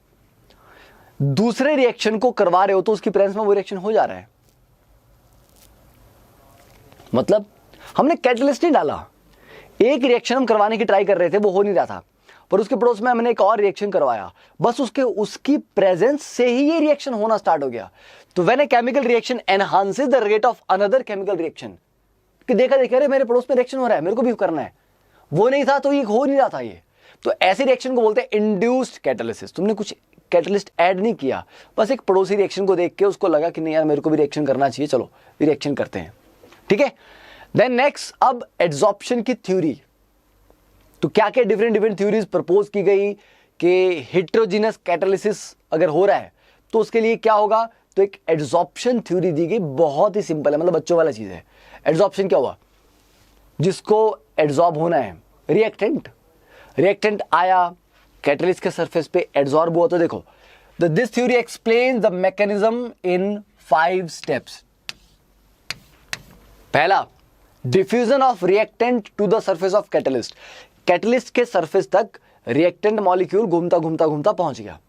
दूसरे रिएक्शन को करवा रहे हो तो उसकी प्रेजेंस में वो रिएक्शन हो जा रहा है। मतलब हमने कैटालिस्ट नहीं डाला, एक रिएक्शन हम करवाने की ट्राई कर रहे थे, वो हो नहीं रहा था, पर उसके पड़ोस में हमने एक और रिएक्शन करवाया, बस उसकी प्रेजेंस से ही ये रिएक्शन होना स्टार्ट हो गया। तो when a chemical reaction enhances the rate of another chemical reaction, कि देखा अरे मेरे पड़ोस में रिएक्शन हो रहा है, मेरे को भी करना है, वो नहीं था तो ये हो नहीं रहा था ये। तो ऐसे रिएक्शन को बोलते हैं इंड्यूस्ड कैटालिसिस। तुमने कुछ कैटलिस्ट ऐड नहीं किया, बस एक पड़ोसी रिएक्शन को देख के उसको लगा कि नहीं यार मेरे को भी रिएक्शन करना चाहिए, चलो रिएक्शन करते हैं, ठीक है। देन नेक्स्ट, अब एड्सॉर्प्शन की थ्योरी। तो क्या क्या डिफरेंट थ्योरीज प्रपोज की गई कि हेटेरोजेनस कैटालिसिस अगर हो रहा है तो उसके लिए क्या होगा। तो एक एड्सॉर्प्शन थ्योरी दी गई, बहुत ही सिंपल है, मतलब बच्चों वाला चीज है। एड्सॉर्प्शन क्या हुआ, जिसको एड्सॉर्ब होना है रिएक्टेंट आया कैटालिस्ट के सरफेस पे, एड्सॉर्ब हुआ। तो देखो this theory explain the mechanism in 5 steps. पहला, diffusion of reactant to the surface of catalyst. Catalyst के सरफेस तक रिएक्टेंट मॉलिक्यूल घूमता पहुंच गया,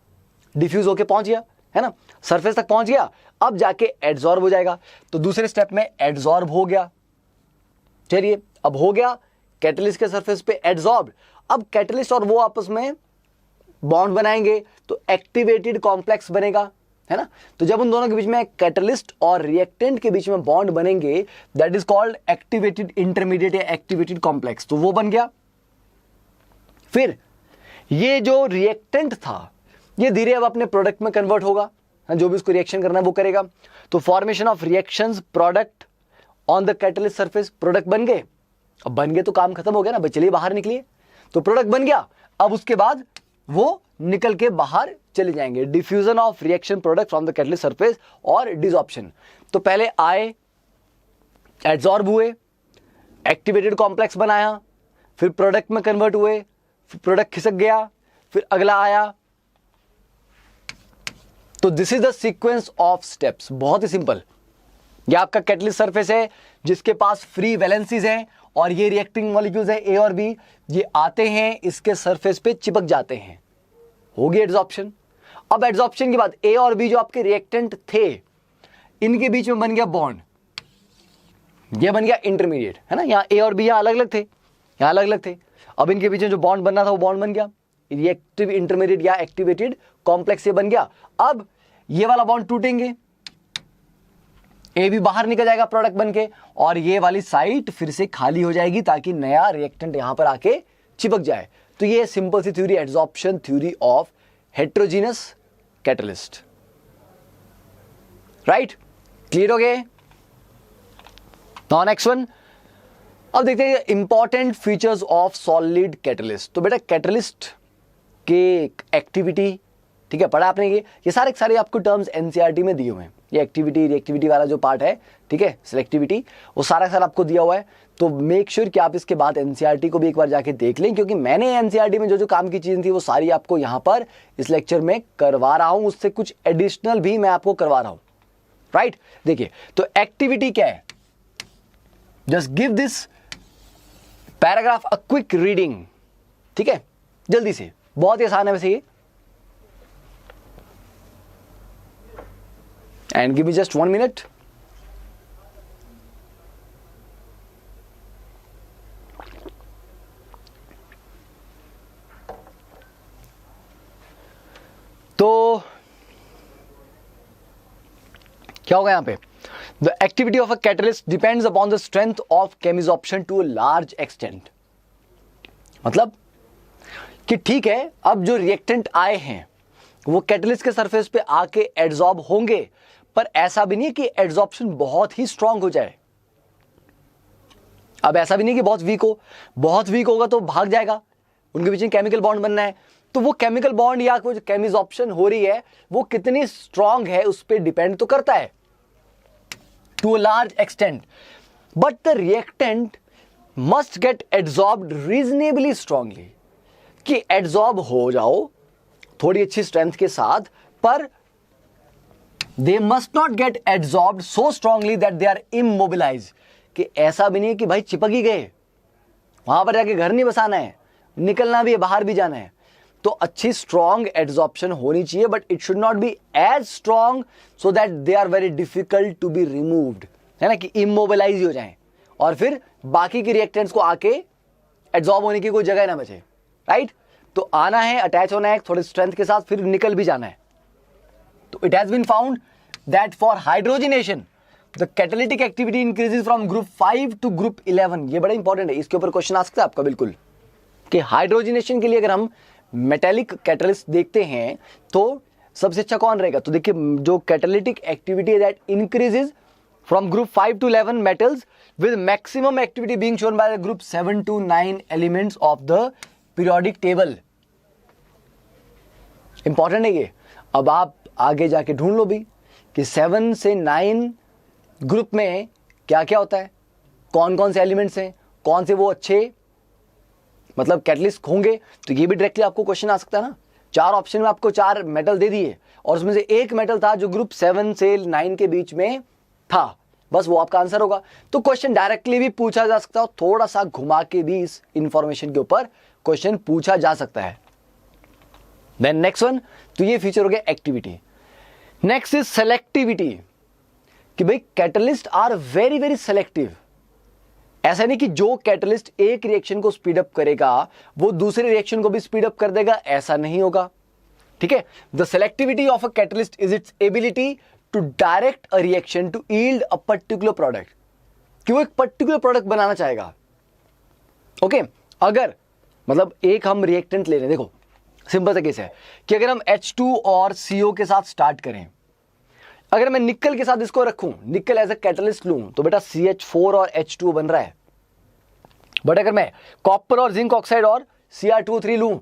डिफ्यूज होके पहुंच गया, है ना, सरफेस तक पहुंच गया, अब जाके एड्सॉर्ब हो जाएगा। तो दूसरे स्टेप में एड्सॉर्ब हो गया, चलिए अब हो गया कैटालिस्ट के सरफेस पे एड्सॉर्ब। अब कैटालिस्ट और वो आपस में बॉन्ड बनाएंगे तो एक्टिवेटेड कॉम्प्लेक्स बनेगा, है ना। तो जब उन दोनों के बीच में कैटालिस्ट और रिएक्टेंट के बीच में बॉन्ड बनेंगे that is called activated intermediate या एक्टिवेटेड कॉम्प्लेक्स, तो वो बन गया। फिर ये जो रिएक्टेंट था ये धीरे अब अपने प्रोडक्ट में कन्वर्ट होगा, जो भी उसको रिएक्शन करना है वो करेगा। तो formation of reactions product on the catalyst surface, product बन गए। अब बन गए तो काम खत्म हो गया ना, चलिए बाहर निकलिए। तो प्रोडक्ट बन गया, अब उसके बाद वो निकल के बाहर चले जाएंगे। Diffusion of reaction product from the catalyst surface और डिसॉर्प्शन। तो पहले आए, एड्सॉर्ब हुए, एक्टिवेटेड कॉम्प्लेक्स बनाया, फिर प्रोडक्ट में कन्वर्ट हुए, फिर प्रोडक्ट खिसक गया, फिर अगला आया। तो this is the sequence of steps. बहुत ही सिंपल। ये आपका कैटलिस्ट सरफेस है जिसके पास फ्री वैलेंसीज हैं और ये रिएक्टिंग मॉलिक्यूल्स है ए और बी। ये आते हैं, इसके सरफेस पे चिपक जाते हैं, होगी एड्सॉर्प्शन। अब एड्सॉर्प्शन के बाद ए और बी जो आपके रिएक्टेंट थे, इनके बीच में बन गया बॉन्ड, ये बन गया इंटरमीडिएट, है ना। यहां ए और बी यहां अलग अलग थे, यहां अलग अलग थे। अब इनके बीच में जो बॉन्ड बनना था वो बॉन्ड बन गया, रिएक्टिव इंटरमीडिएट या एक्टिवेटेड कॉम्प्लेक्स ये बन गया। अब ये वाला बॉन्ड टूटेंगे, ए भी बाहर निकल जाएगा प्रोडक्ट बनके, और ये वाली साइट फिर से खाली हो जाएगी ताकि नया रिएक्टेंट यहां पर आके चिपक जाए। तो ये सिंपल सी theory, adsorption theory of heterogeneous catalyst. Right, clear हो गए। नाउ नेक्स्ट वन, अब देखते हैं important features of solid catalyst. तो बेटा कैटलिस्ट के एक्टिविटी, ठीक है, पढ़ा आपने ये सारे आपको टर्म्स एनसीईआरटी में दिए हुए हैं। ये एक्टिविटी रिएक्टिविटी वाला जो पार्ट है, ठीक है, सिलेक्टिविटी, वो सारा आपको दिया हुआ है। तो मेक श्योर कि आप इसके बाद एनसीईआरटी को भी एक बार जाके देख लें, क्योंकि मैंने एनसीईआरटी में जो जो काम की चीजें थी वो सारी आपको यहां पर इस लेक्चर में करवा रहा हूं, उससे कुछ एडिशनल भी मैं आपको करवा रहा हूं। राइट, देखिए तो एक्टिविटी क्या है, just give this paragraph a quick reading, ठीक है, जल्दी से, बहुत ही आसान है वैसे ये। And give me just 1 minute. तो क्या होगा यहां पे, the activity of a catalyst depends upon the strength of chemisorption to a large extent. मतलब कि ठीक है, अब जो रिएक्टेंट आए हैं वो कैटलिस्ट के सरफेस पे आके एड्सॉर्ब होंगे, पर ऐसा भी नहीं कि एड्सॉर्प्शन बहुत ही स्ट्रांग हो जाए। अब ऐसा भी नहीं कि बहुत वीक हो, बहुत वीक होगा तो भाग जाएगा, उनके बीच में केमिकल बॉन्ड बनना है। तो वो केमिकल बॉन्ड या जो केमिसॉर्प्शन हो रही है वो कितनी स्ट्रांग है उस पर डिपेंड तो करता है to a large extent, but the reactant must get adsorbed reasonably strongly, कि एड्सॉर्ब हो जाओ थोड़ी अच्छी स्ट्रेंथ के साथ, पर they must not get adsorbed so strongly that they are immobilise, कि ऐसा भी नहीं है कि भाई चिपक ही गए, वहां पर जाके घर नहीं बसाना है, निकलना भी है, बाहर भी जाना है। तो अच्छी स्ट्रांग एड्सॉर्प्शन होनी चाहिए, but it should not be as strong so that they are very difficult to be removed, है ना, कि इमोबिलाइज हो जाएं और फिर बाकी के रिएक्टेंट्स को आके एड्सॉर्ब होने की कोई जगह ना बचे। राइट, तो आना है, अटैच होना है थोड़ी स्ट्रेंथ के साथ, फिर निकल भी जाना है। तो it has been found that for hydrogenation the catalytic activity increases from group 5 to group 11। ये बड़ा इंपॉर्टेंट है, इसके ऊपर क्वेश्चन आ सकता है आपका बिल्कुल, कि हाइड्रोजनेशन के लिए अगर हम मेटेलिक कैटलिस्ट देखते हैं तो सबसे अच्छा कौन रहेगा। तो देखिए जो catalytic activity that increases from group 5 to 11 metals with maximum activity being shown by the group 7 to 9 elements of the periodic table. Important है ये। अब आप आगे जाके ढूंढ लो भी कि 7 से 9 ग्रुप में क्या क्या होता है, कौन कौन से एलिमेंट्स हैं, कौन से वो अच्छे मतलब कैटलिस्ट होंगे। तो ये भी डायरेक्टली आपको क्वेश्चन आ सकता है ना। 4 ऑप्शन में आपको 4 मेटल दे दिए और उसमें से एक मेटल था जो ग्रुप 7 से 9 के बीच में था, बस वो आपका आंसर होगा। तो क्वेश्चन डायरेक्टली भी पूछा जा सकता है, थोड़ा सा घुमा के भी इस इंफॉर्मेशन के ऊपर क्वेश्चन पूछा जा सकता है। देन नेक्स्ट वन, तो ये फीचर हो गया एक्टिविटी। नेक्स्ट इज सेलेक्टिविटी, कि भाई catalyst are very very selective. ऐसा नहीं कि जो कैटलिस्ट एक रिएक्शन को स्पीड अप करेगा वो दूसरे रिएक्शन को भी स्पीड अप कर देगा, ऐसा नहीं होगा। ठीक है, the selectivity of a catalyst is its ability to direct a reaction to yield a particular product, कि वो एक पर्टिकुलर प्रोडक्ट बनाना चाहेगा। ओके, अगर मतलब एक हम रिएक्टेंट ले रहे हैं, देखो सिंपल सा केस है कि अगर हम H2 और CO के साथ स्टार्ट करें, अगर मैं निकल के साथ इसको रखूं, निकल एज अ कैटलिस्ट लूं, तो बेटा CH4 और H2 बन रहा है। बट अगर मैं कॉपर और जिंक ऑक्साइड और Cr2O3 लूं,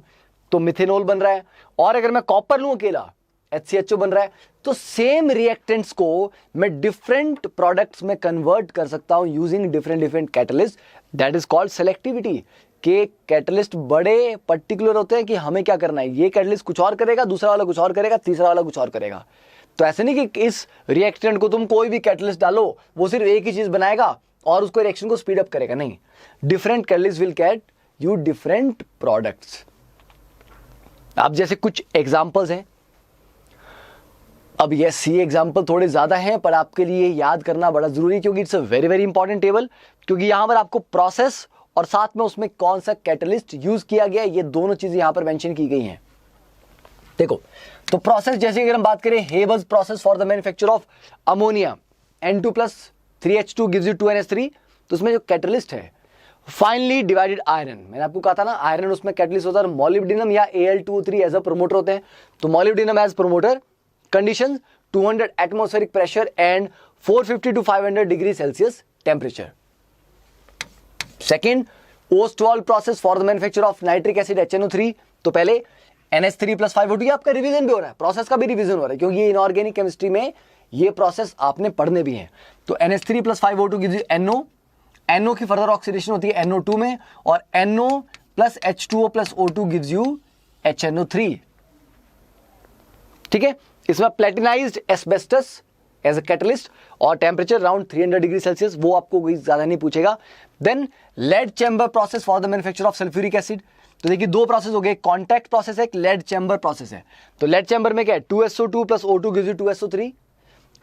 तो मिथेनॉल बन रहा है, और अगर मैं कॉपर लूं अकेला HCHO बन रहा है। तो सेम रिएक्टेंट्स को मैं डिफरेंट प्रोडक्ट्स में कन्वर्ट कर सकता हूं using different different catalyst. That is called selectivity. के कैटलिस्ट बड़े पर्टिकुलर होते हैं कि हमें क्या करना है, ये कैटलिस्ट कुछ और करेगा, दूसरा वाला कुछ और करेगा, तीसरा वाला कुछ और करेगा। तो ऐसे नहीं कि इस रिएक्टेंट को तुम कोई भी कैटलिस्ट डालो वो सिर्फ एक ही चीज बनाएगा और उसको रिएक्शन को स्पीड अप करेगा, नहीं। Different catalyst will get you different products. अब जैसे कुछ एग्जांपल्स हैं, अब यस ये एग्जांपल थोड़े ज्यादा हैं पर आपके लिए याद करना बड़ा जरूरी, क्योंकि it's a very very important table, क्योंकि यहां पर आपको प्रोसेस और साथ में उसमें कौन सा कैटलिस्ट यूज किया गया ये दोनों चीजें यहां पर मेंशन की गई हैं। देखो, तो प्रोसेस जैसे अगर हम बात करें, Haber's process for the manufacture of ammonia N2+3H2 gives you 2NH3। तो उसमें जो कैटलिस्ट है फाइनली डिवाइडेड आयरन, मैंने आपको कहा था ना आयरन उसमें कैटलिस्ट होता है, मॉलिब्डेनम या Al2O3 एज अ प्रोमोटर होते हैं। तो molybdenum as promoter, conditions 200 atmospheric pressure and 450 to 500 degree Celsius temperature. Second, Ostwald process for the manufacture of nitric acid HNO3। तो पहले NH3+5O2, ये आपका रिवीजन भी हो रहा है, प्रोसेस का भी रिवीजन हो रहा है, क्योंकि ये इनऑर्गेनिक केमिस्ट्री में ये प्रोसेस आपने पढ़ने भी हैं। तो NH3+5O2 gives you NO, NO की फर्दर ऑक्सीडेशन होती है NO2 में, और NO+H2O+O2 गिव्स यू HNO3। ठीक है, इसमें platinised asbestos as a catalyst और टेम्परेचर अराउंड 300 डिग्री सेल्सियस, वो आपको कोई ज्यादा नहीं पूछेगा। Then lead chamber process for the manufacture of sulphuric acid. तो देखिए दो प्रोसेस हो गए, कॉन्टैक्ट प्रोसेस है, एक लेड चैम्बर प्रोसेस है। तो लेड चैम्बर में क्या है, 2SO2+O2 गिव्स यू 2SO3,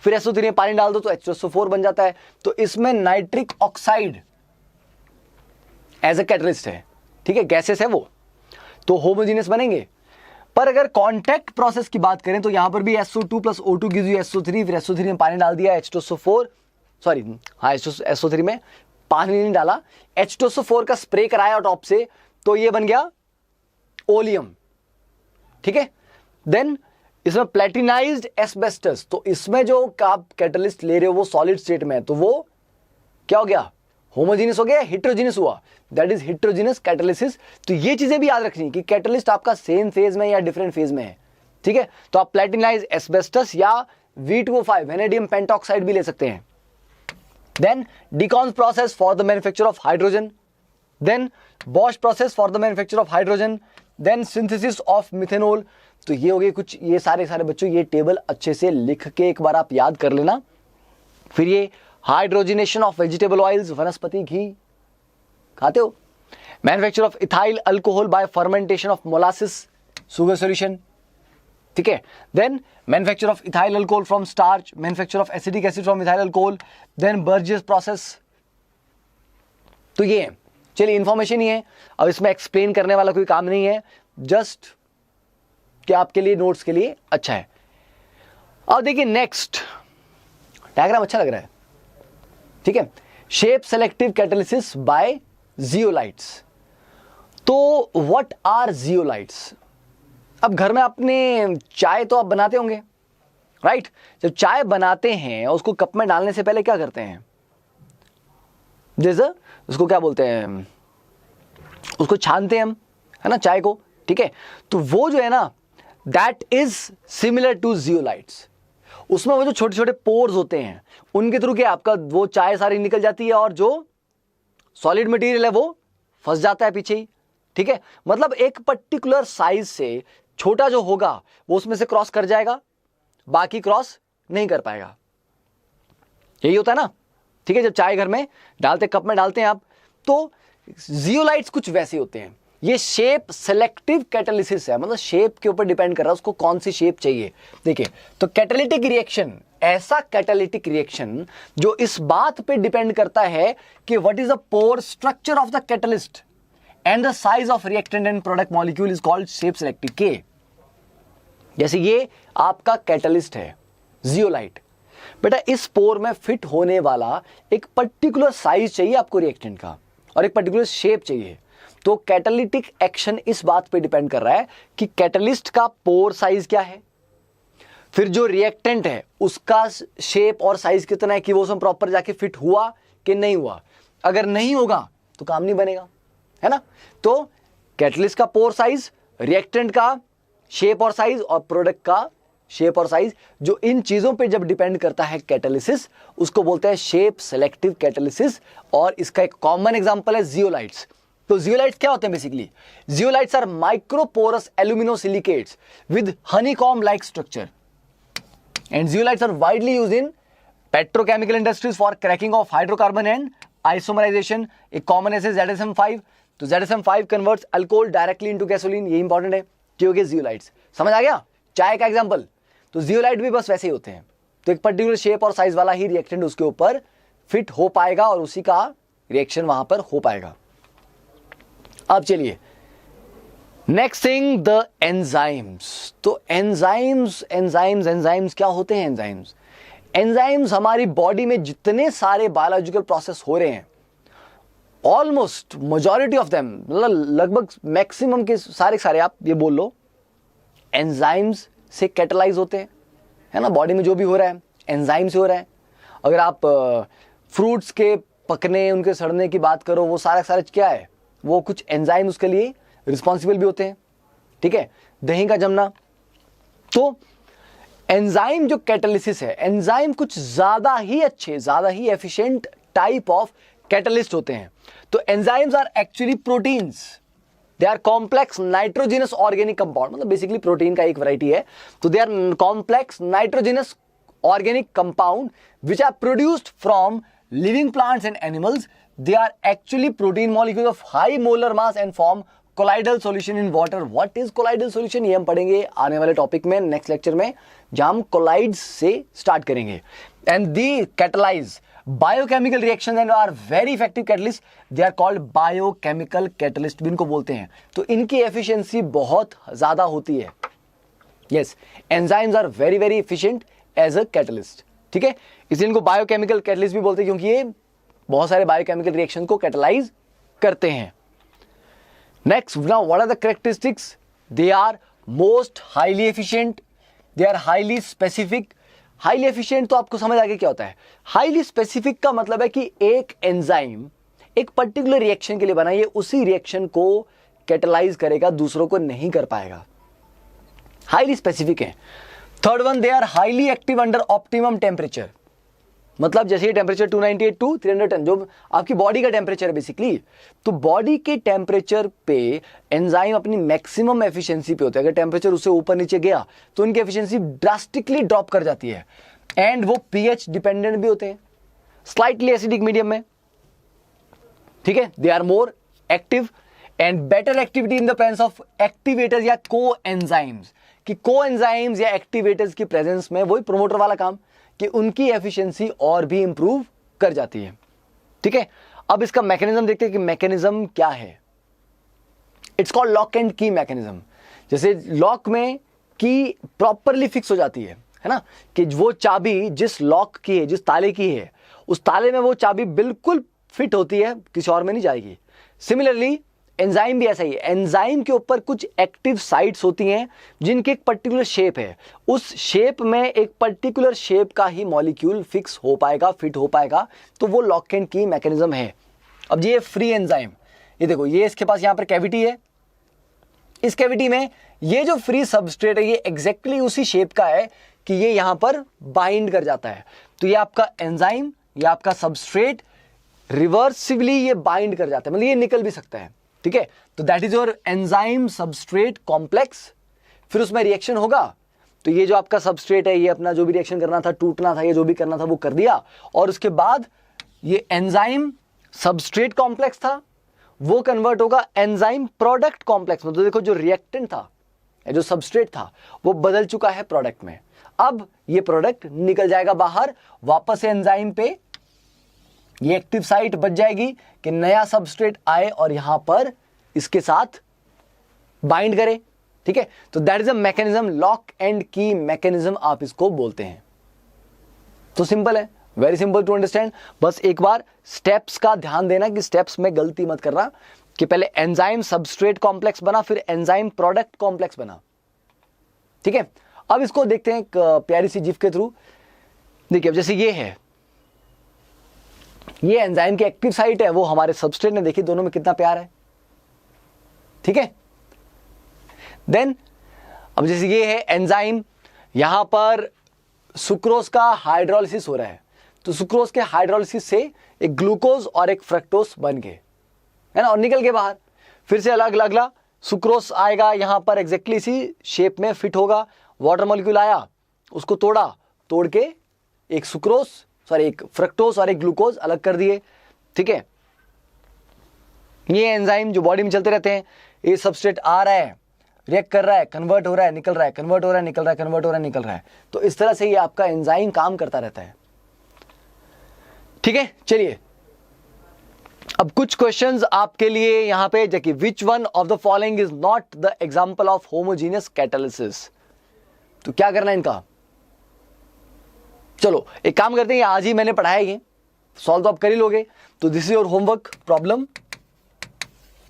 फिर SO3 में पानी डाल दो तो H2SO4 बन जाता है। तो इसमें nitric oxide as a catalyst है, ठीक है, गैसेस है वो, तो होमोजेनियस बनेंगे। पर अगर कॉन्टैक्ट प्रोसेस की बात करें तो यहां पर भी SO2+O2 गिव्स यू SO3, फिर SO3 में पानी डाल दिया, H2SO4, सॉरी हाँ SO3 में पानी नहीं डाला, H2SO4 का स्प्रे कराया टॉप से, तो ये बन गया ओलियम। ठीक है, देन इसमें प्लेटिनाइज्ड एस्बेस्टस, तो इसमें जो आप कैटलिस्ट ले रहे हो वो सॉलिड स्टेट में है, तो वो क्या हो गया, होमोजेनियस हो गया, हिट्रोजेनियस हुआ, दैट इज हिट्रोजेनियस कैटालिसिस। तो ये चीजें भी याद रखनी कि कैटलिस्ट आपका सेम फेज में या डिफरेंट फेज में है। ठीक है, तो आप प्लेटिनाइज्ड एस्बेस्टस या V2O5 वेनेडियम पेंटॉक्साइड भी ले सकते हैं। Then Deacon's process for the manufacture of hydrogen, then Bosch process for the manufacture of hydrogen, then synthesis of methanol. तो ये हो गए कुछ, ये सारे बच्चों ये टेबल अच्छे से लिख के एक बार आप याद कर लेना। फिर ये हाइड्रोजिनेशन ऑफ वेजिटेबल ऑयल्स, वनस्पति घी खाते हो, manufacture of ethyl alcohol by fermentation of molasses sugar solution. ठीक है, then manufacture of ethyl alcohol from starch, manufacture of acetic acid from ethyl alcohol, then Bergius process. तो ये चलिए information ही है, अब इसमें एक्सप्लेन करने वाला कोई काम नहीं है, जस्ट कि आपके लिए नोट्स के लिए अच्छा है। अब देखिए नेक्स्ट डायग्राम अच्छा लग रहा है, ठीक है, shape selective catalysis by zeolites. तो व्हाट आर जियोलाइट्स? अब घर में अपने चाय तो आप बनाते होंगे, राइट? जब चाय बनाते हैं उसको कप में डालने से पहले क्या करते हैं, जैसे उसको क्या बोलते हैं, उसको छानते हैं हम, है ना, चाय को। ठीक है, तो वो जो है ना that is similar to zeolites. उसमें वो जो छोटे छोटे पोर्स होते हैं उनके थ्रू क्या आपका वो चाय सारी निकल जाती है और जो सॉलिड मटेरियल है वो फंस जाता है पीछे ही। ठीक है, मतलब एक पर्टिकुलर साइज से छोटा जो होगा वो उसमें से क्रॉस कर जाएगा, बाकी क्रॉस नहीं कर पाएगा। यही होता है ना। ठीक है, जब चाय घर में डालते, कप में डालते हैं आप, तो जियोलाइट्स कुछ वैसे होते हैं। ये शेप सेलेक्टिव कैटालिसिस है, मतलब शेप के ऊपर डिपेंड कर रहा है उसको कौन सी शेप चाहिए। देखिए, तो कैटालिटिक रिएक्शन, ऐसा कैटालिटिक रिएक्शन जो इस बात पे डिपेंड करता है कि what is the pore structure of the catalyst and the size of reactant and product molecule is called shape selective के। जैसे ये आपका कैटलिस्ट है जियोलाइट, बेटा इस पोर में फिट होने वाला एक पर्टिकुलर साइज चाहिए आपको रिएक्टेंट का और एक पर्टिकुलर शेप चाहिए। तो कैटालिटिक एक्शन इस बात पे डिपेंड कर रहा है कि कैटलिस्ट का पोर साइज क्या है, फिर जो रिएक्टेंट है उसका शेप और साइज कितना है कि वो उसमें प्रॉपर जाके फिट हुआ कि नहीं हुआ। अगर नहीं होगा तो काम नहीं बनेगा, है ना। तो कैटलिस्ट का पोर साइज रिएक्टेंट का शेप और साइज और प्रोडक्ट का शेप और साइज, जो इन चीजों पे जब डिपेंड करता है कैटालिसिस, उसको बोलते हैं शेप सेलेक्टिव कैटालिसिस। और इसका एक कॉमन एग्जांपल है जियोलाइट्स। तो जियोलाइट्स क्या होते हैं basically? Zeolites are microporous aluminosilicates with honeycomb like structure and zeolites are widely used in petrochemical industries for cracking of hydrocarbon and isomerisation. एक कॉमन है ZSM5। तो ZSM5 converts alcohol directly into gasoline, ये important है क्योंकि zeolites. समझ आ गया? चाय का एग्जांपल। तो जियोलाइट भी बस वैसे ही होते हैं। तो एक पर्टिकुलर शेप और साइज वाला ही रिएक्टेंट उसके ऊपर फिट हो पाएगा और उसी का रिएक्शन वहां पर हो पाएगा। अब चलिए नेक्स्ट थिंग, द एंजाइम्स। तो एंजाइम्स क्या होते हैं? एंजाइम्स हमारी बॉडी में जितने सारे बायोलॉजिकल प्रोसेस हो रहे हैं, ऑलमोस्ट मेजॉरिटी ऑफ देम, मतलब लगभग मैक्सिमम के सारे आप ये बोल लो, एंजाइम्स से कैटलाइज होते हैं, है ना। बॉडी में जो भी हो रहा है एंजाइम से हो रहा है। अगर आप फ्रूट्स के पकने, उनके सड़ने की बात करो, वो सारा क्या है? वो कुछ एंजाइम उसके लिए रिस्पॉन्सिबल भी होते हैं, ठीक है। दही का जमना। तो एंजाइम जो कैटालिसिस है, एंजाइम कुछ ज्यादा ही अच्छे, ज्यादा ही एफिशिएंट टाइप ऑफ कैटलिस्ट होते हैं। तो enzymes are actually proteins, they are complex nitrogenous organic compound, मतलब बेसिकली प्रोटीन का एक वैरायटी है। तो they are complex nitrogenous organic compound which are produced from living plants and animals. They are actually protein molecules of high molar mass and form colloidal solution in water. What is colloidal solution? ये हम पढ़ेंगे आने वाले topic में, next lecture में, जहां हम colloids से स्टार्ट करेंगे। And they catalyze biochemical reactions and are very effective catalysts. They are called biochemical catalyst भी इनको बोलते हैं। तो इनकी एफिशिएंसी बहुत ज्यादा होती है। Yes, enzymes are very efficient as a catalyst, ठीक है। इसलिए इनको बायोकेमिकल कैटलिस्ट भी बोलते हैं क्योंकि ये बहुत सारे बायोकेमिकल रिएक्शन को कैटलाइज करते हैं। Next, now what are the characteristics? They are most highly efficient, they are highly specific. Highly efficient तो आपको समझ आ गया क्या होता है। हाईली स्पेसिफिक का मतलब है कि एक एंजाइम एक पर्टिकुलर रिएक्शन के लिए बना, ये उसी रिएक्शन को कैटलाइज करेगा, दूसरों को नहीं कर पाएगा। हाईली स्पेसिफिक है। Third one, they are highly active under optimum temperature. मतलब जैसे ये टेम्परेचर 298 टू 310 जो आपकी बॉडी का टेम्परेचर है बेसिकली, तो बॉडी के टेम्परेचर पे एंजाइम अपनी मैक्सिमम एफिशिएंसी पे होते हैं। अगर टेम्परेचर उससे ऊपर नीचे गया तो उनकी एफिशिएंसी ड्रास्टिकली ड्रॉप कर जाती है। एंड वो पीएच डिपेंडेंट भी होते हैं, स्लाइटली एसिडिक मीडियम में, ठीक है। They are more active and better activity in the presence of activators या को एंजाइम्स, कि को एंजाइम्स या एक्टिवेटर्स की प्रेजेंस में वही प्रोमोटर वाला काम कि उनकी एफिशिएंसी और भी इंप्रूव कर जाती है, ठीक है। अब इसका मैकेनिज्म देखते हैं कि मैकेनिज्म क्या है। इट्स कॉल्ड लॉक एंड की मैकेनिज्म। जैसे लॉक में की प्रॉपरली फिक्स हो जाती है ना, कि वो चाबी जिस लॉक की है, जिस ताले की है, उस ताले में वो चाबी बिल्कुल फिट होती है, किसी और में नहीं जाएगी। सिमिलरली एंजाइम भी ऐसा ही है। एंजाइम के ऊपर कुछ एक्टिव साइट्स होती हैं जिनकी एक पर्टिकुलर शेप है, उस शेप में एक पर्टिकुलर शेप का ही मॉलिक्यूल फिक्स हो पाएगा, फिट हो पाएगा, तो वो लॉक एंड की मैकेनिज्म है। अब ये फ्री एंजाइम, ये देखो, ये इसके पास यहां पर कैविटी है, इस कैविटी में ये जो फ्री सबस्ट्रेट है ये एग्जैक्टली उसी शेप का है कि ये यहां पर बाइंड कर जाता है। तो ये आपका एंजाइम, ये आपका सबस्ट्रेट रिवर्सिवली ये बाइंड कर जाता है, मतलब ये निकल भी सकता है, ठीक है। तो that is your enzyme substrate complex. फिर उसमें रिएक्शन होगा, तो ये जो आपका सबस्ट्रेट है, ये अपना जो भी रिएक्शन करना था, टूटना था, ये जो भी करना था वो कर दिया, और उसके बाद ये एंजाइम सबस्ट्रेट कॉम्प्लेक्स था, वो कन्वर्ट होगा एंजाइम प्रोडक्ट कॉम्प्लेक्स में। तो देखो, जो रिएक्टेंट था, जो सबस्ट्रेट था, वो बदल चुका है प्रोडक्ट में। अब ये प्रोडक्ट निकल जाएगा बाहर, वापस से एंजाइम पे ये एक्टिव साइट बच जाएगी कि नया सबस्ट्रेट आए और यहां पर इसके साथ बाइंड करे, ठीक है। तो that is a mechanism, lock and की मैकेनिज्म आप इसको बोलते हैं। तो सिंपल है, वेरी सिंपल टू अंडरस्टैंड। बस एक बार स्टेप्स का ध्यान देना कि स्टेप्स में गलती मत करना, कि पहले एंजाइम सबस्ट्रेट कॉम्प्लेक्स बना, फिर एंजाइम प्रोडक्ट कॉम्प्लेक्स बना, ठीक है। अब इसको देखते हैं एक प्यारी सी जिफ के थ्रू। देखिए, अब जैसे ये है, ये एंजाइम की एक्टिव साइट है, वो हमारे सबस्ट्रेट ने, देखिए दोनों में कितना प्यार है, ठीक है। देन अब जैसे ये है एंजाइम, यहां पर सुक्रोज का हाइड्रोलिसिस हो रहा है, तो सुक्रोज के हाइड्रोलिसिस से एक ग्लूकोज और एक फ्रक्टोज बन गए, है ना, और निकल के बाहर। फिर से अलग अलग सुक्रोज आएगा, यहां पर एग्जैक्टली इसी शेप में फिट होगा। वाटर मॉलिक्यूल आया, उसको तोड़ा, तोड़ के एक सुक्रोज एक फ्रक्टोज और एक ग्लूकोज अलग कर दिए। ठीक है, ये एंजाइम जो बॉडी में चलते रहते हैं, ये सबस्ट्रेट आ रहा है, रिएक्ट कर रहा है, कन्वर्ट हो रहा है, निकल रहा है, कन्वर्ट हो रहा है, निकल रहा है, कन्वर्ट हो रहा है, निकल रहा है। तो इस तरह से ये आपका एंजाइम काम करता रहता है। ठीक है, चलिए अब कुछ क्वेश्चंस आपके लिए यहां पे, देखिए which one of the following is not the example of homogeneous catalysis. तो क्या करना है इनका, चलो एक काम करते हैं, आज ही मैंने पढ़ाया, ये सॉल्व तो आप कर ही लोगे। तो this is your homework problem,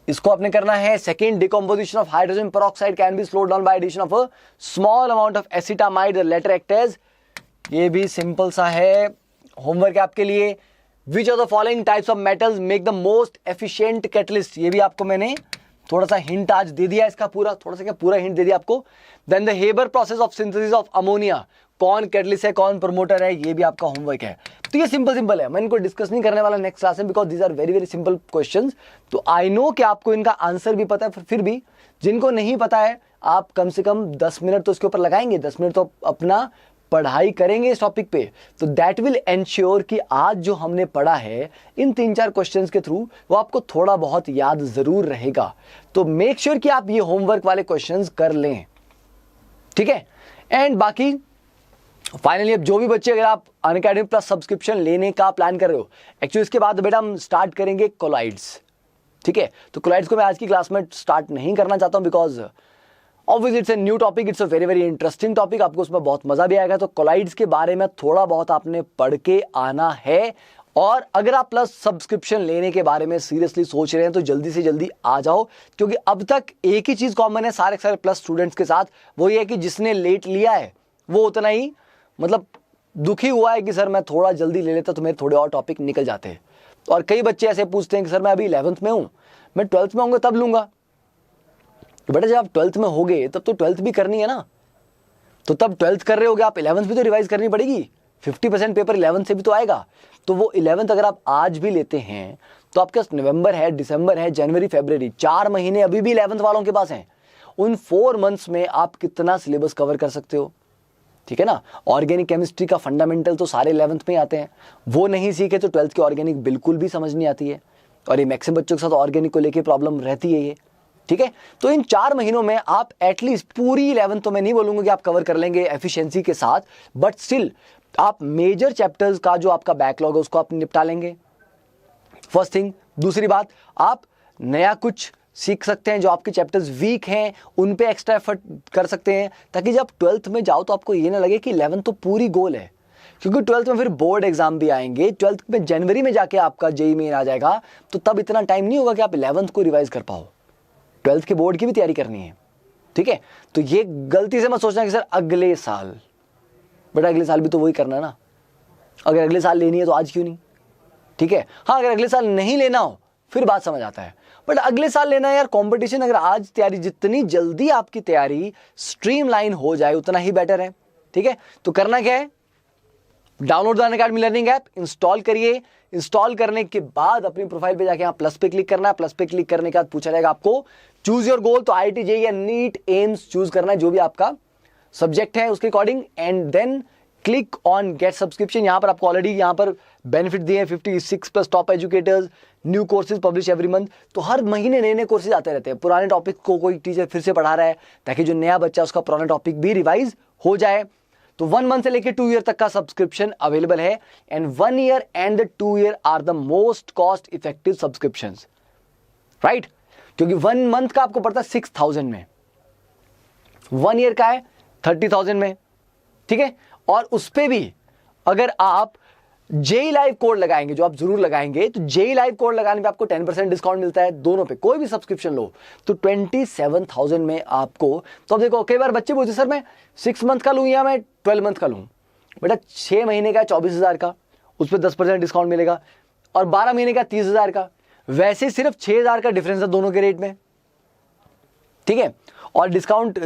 इसको आपने करना है। Second, decomposition of hydrogen peroxide can be slowed down by addition of a small amount of acetamide, the latter act as, ये भी सिंपल सा है, होमवर्क है आपके लिए। Which of the following types of metals make the most efficient catalyst, ये भी आपको मैंने थोड़ा सा हिंट आज दे दिया इसका, पूरा थोड़ा सा क्या पूरा हिंट दे दिया आपको। Then the Haber process of synthesis of ammonia, कौन कैटलिस्ट है, कौन प्रमोटर है, ये भी आपका होमवर्क है। तो ये सिंपल है, मैं इनको डिस्कस नहीं करने वाला नेक्स्ट क्लास में, because these are very very simple questions. तो आई नो कि आपको इनका आंसर भी पता है, फिर भी जिनको नहीं पता है, आप कम से कम 10 मिनट तो इसके ऊपर लगाएंगे, 10 मिनट तो अपना पढ़ाई करेंगे इस टॉपिक पे। तो दैट विल एंश्योर कि आज जो हमने पढ़ा है इन 3-4 क्वेश्चंस के थ्रू, वो आपको थोड़ा बहुत याद जरूर रहेगा। तो मेक श्योर कि आप ये होमवर्क वाले क्वेश्चंस कर लें, ठीक है। एंड बाकी फाइनली अब जो भी बच्चे, अगर आप अनअकैडमी प्लस सब्सक्रिप्शन लेने का प्लान कर रहे हो, एक्चुअली इसके बाद बेटा हम स्टार्ट करेंगे कोलॉइड्स, ठीक है। तो कोलॉइड्स को मैं आज की क्लास में स्टार्ट नहीं करना चाहता हूं, because obviously it's a new topic, it's a very very interesting topic, आपको उसमें बहुत मजा भी आएगा। तो कोलॉइड्स के बारे में थोड़ा बहुत आपने पढ़ के आना है, और अगर आप प्लस सब्सक्रिप्शन लेने के बारे में सीरियसली सोच रहे हैं तो जल्दी से जल्दी आ जाओ, क्योंकि अब तक एक ही चीज कॉमन है सारे सारे प्लस स्टूडेंट्स के साथ, वो ये है कि जिसने लेट लिया है वो उतना ही मतलब दुखी हुआ है कि सर मैं थोड़ा जल्दी ले लेता तो मेरे थोड़े और टॉपिक निकल जाते। और कई बच्चे ऐसे पूछते हैं कि सर मैं अभी 11th में हूं, मैं 12th में होऊंगा तब लूंगा। तो बेटा जब आप 12th में होगे तब तो 12th भी करनी है ना, तो तब 12th कर रहे होगे आप, 11th भी तो रिवाइज करनी पड़ेगी, 50% पेपर 11th से भी तो आएगा। तो वो 11th अगर आप आज भी लेते हैं तो आपके पास नवंबर है, दिसंबर है, जनवरी, फरवरी, 4 महीने अभी भी 11th वालों के पास हैं। उन 4 मंथ्स में आप कितना सिलेबस कवर कर सकते हो, ठीक है ना। ऑर्गेनिक केमिस्ट्री का फंडामेंटल तो सारे 11th में आते हैं, वो नहीं सीखे तो 12th की ऑर्गेनिक बिल्कुल भी समझ नहीं आती है, और ये मैक्सिमम बच्चों के साथ ऑर्गेनिक को लेके प्रॉब्लम रहती है ये, ठीक है। तो इन 4 महीनों में आप एटलीस्ट पूरी 11th तो मैं नहीं बोलूंगा कि आप कवर कर लेंगे एफिशिएंसी के साथ, बट स्टिल आप मेजर चैप्टर्स का जो आपका बैकलॉग है उसको आप निपटा लेंगे, फर्स्ट थिंग। दूसरी बात, आप नया कुछ सीख सकते हैं, जो आपके चैप्टर्स वीक हैं उन पे एक्स्ट्रा एफर्ट कर सकते हैं, ताकि जब 12th में जाओ तो आपको ये ना लगे कि 11th तो पूरी गोल है, क्योंकि 12th में फिर बोर्ड एग्जाम भी आएंगे, 12th में जनवरी में जाके आपका जेईई मेन आ जाएगा, तो तब इतना टाइम नहीं होगा कि आप 11th को रिवाइज कर पाओ, 12th के बोर्ड की भी तैयारी करनी है, ठीक है। तो ये गलती से मत सोचना कि सर अगले साल, बेटा अगले साल भी तो वही करना है ना, अगर अगले साल लेनी है तो आज क्यों नहीं, ठीक है। हाँ, अगर अगले साल नहीं लेना हो फिर बात समझ आता है, बट अगले साल लेना है यार, कंपटीशन, अगर आज तैयारी, जितनी जल्दी आपकी तैयारी स्ट्रीमलाइन हो जाए उतना ही बेटर है, ठीक है। तो करना क्या है, download the Unacademy learning app, install करिए। इंस्टॉल करने के बाद अपनी प्रोफाइल पे जाके यहाँ प्लस पे क्लिक करना है, प्लस पे क्लिक करने के बाद पूछा जाएगा आपको चूज योर गोल, तो IIT JEE या नीट एम्स चूज करना है, जो भी आपका सब्जेक्ट है उसके according, and then click on get subscription. यहाँ पर आपको ऑलरेडी यहाँ पर बेनिफिट दिए हैं, 56+ top educators, new courses publish every month. तो हर महीने नए नए कोर्सेज आते रहते हैं, पुराने टॉपिक को कोई टीचर फिर से पढ़ा रहा है, ताकि जो नया बच्चा उसका पुराना टॉपिक भी रिवाइज हो जाए। तो 1 मंथ से लेकर 2 ईयर तक का सब्सक्रिप्शन अवेलेबल है, and 1 year and 2 year are the most cost effective subscription, right. क्योंकि 1 मंथ का आपको पड़ता है 6000 में, 1 ईयर का है 30,000 में, ठीक है। और उस पे भी अगर आप JEE लाइव कोड लगाएंगे, जो आप जरूर लगाएंगे, तो JEE लाइव कोड लगाने पे आपको 10% डिस्काउंट मिलता है, दोनों पे कोई भी सब्सक्रिप्शन लो तो 27,000 में आपको। तो अब देखो, कई बार बच्चे बोलते सर मैं 6 मंथ का लूं या मैं 12 मंथ का लूं, बेटा 6 महीने का 24,000 का, उस पर 10% डिस्काउंट मिलेगा, और 12 महीने का 30,000 का, वैसे सिर्फ 6,000 का डिफरेंस है दोनों के रेट में, ठीक है। और डिस्काउंट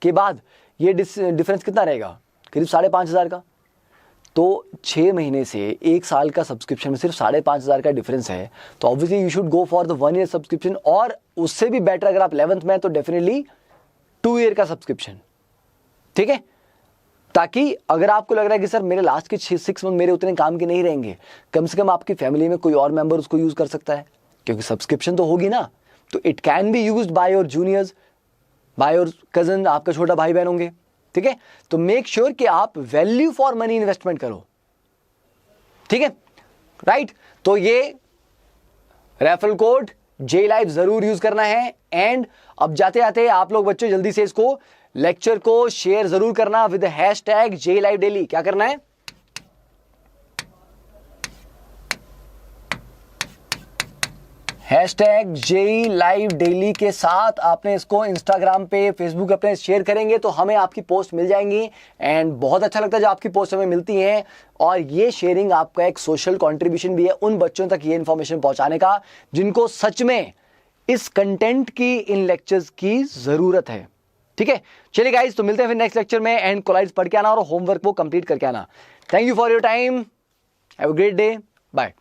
के बाद ये डिफरेंस कितना रहेगा, करीब 5,500 का। तो 6 महीने से 1 साल का सब्सक्रिप्शन में सिर्फ 5,500 का डिफरेंस है, तो obviously you should go for the 1 year subscription, और उससे भी बेटर अगर आप 11th में हैं तो डेफिनेटली 2 ईयर का सब्सक्रिप्शन, ठीक है। ताकि अगर आपको लग रहा है कि सर मेरे लास्ट के 6 मंथ मेरे उतने काम के नहीं रहेंगे, कम से कम आपकी फैमिली में कोई और मेंबर उसको यूज कर सकता है, क्योंकि सब्सक्रिप्शन तो होगी ना, तो it can be used by your juniors, by your cousin, आपका छोटा भाई बहन होंगे, ठीक है। तो मेक श्योर कि आप वैल्यू फॉर मनी इन्वेस्टमेंट करो, ठीक है, राइट। तो ये रेफरल कोड जे लाइव जरूर यूज करना है। एंड अब जाते जाते आप लोग बच्चों जल्दी से इसको लेक्चर को शेयर जरूर करना with hashtag J live daily. क्या करना है, हैशटैग जे लाइव डेली के साथ आपने इसको इंस्टाग्राम पे, फेसबुक अपने शेयर करेंगे तो हमें आपकी पोस्ट मिल जाएंगी। एंड बहुत अच्छा लगता है जब आपकी पोस्ट हमें मिलती हैं, और ये शेयरिंग आपका एक सोशल कंट्रीब्यूशन भी है उन बच्चों तक ये इंफॉर्मेशन पहुंचाने का जिनको सच में इस कंटेंट की, इन लेक्चर्स की जरूरत है, ठीक है। चलिए गाइस, तो मिलते हैं फिर नेक्स्ट लेक्चर में। एंड कोलाइड्स पढ़ के आना और होमवर्क वो कंप्लीट करके आना। Thank you for your time, have a great day, bye.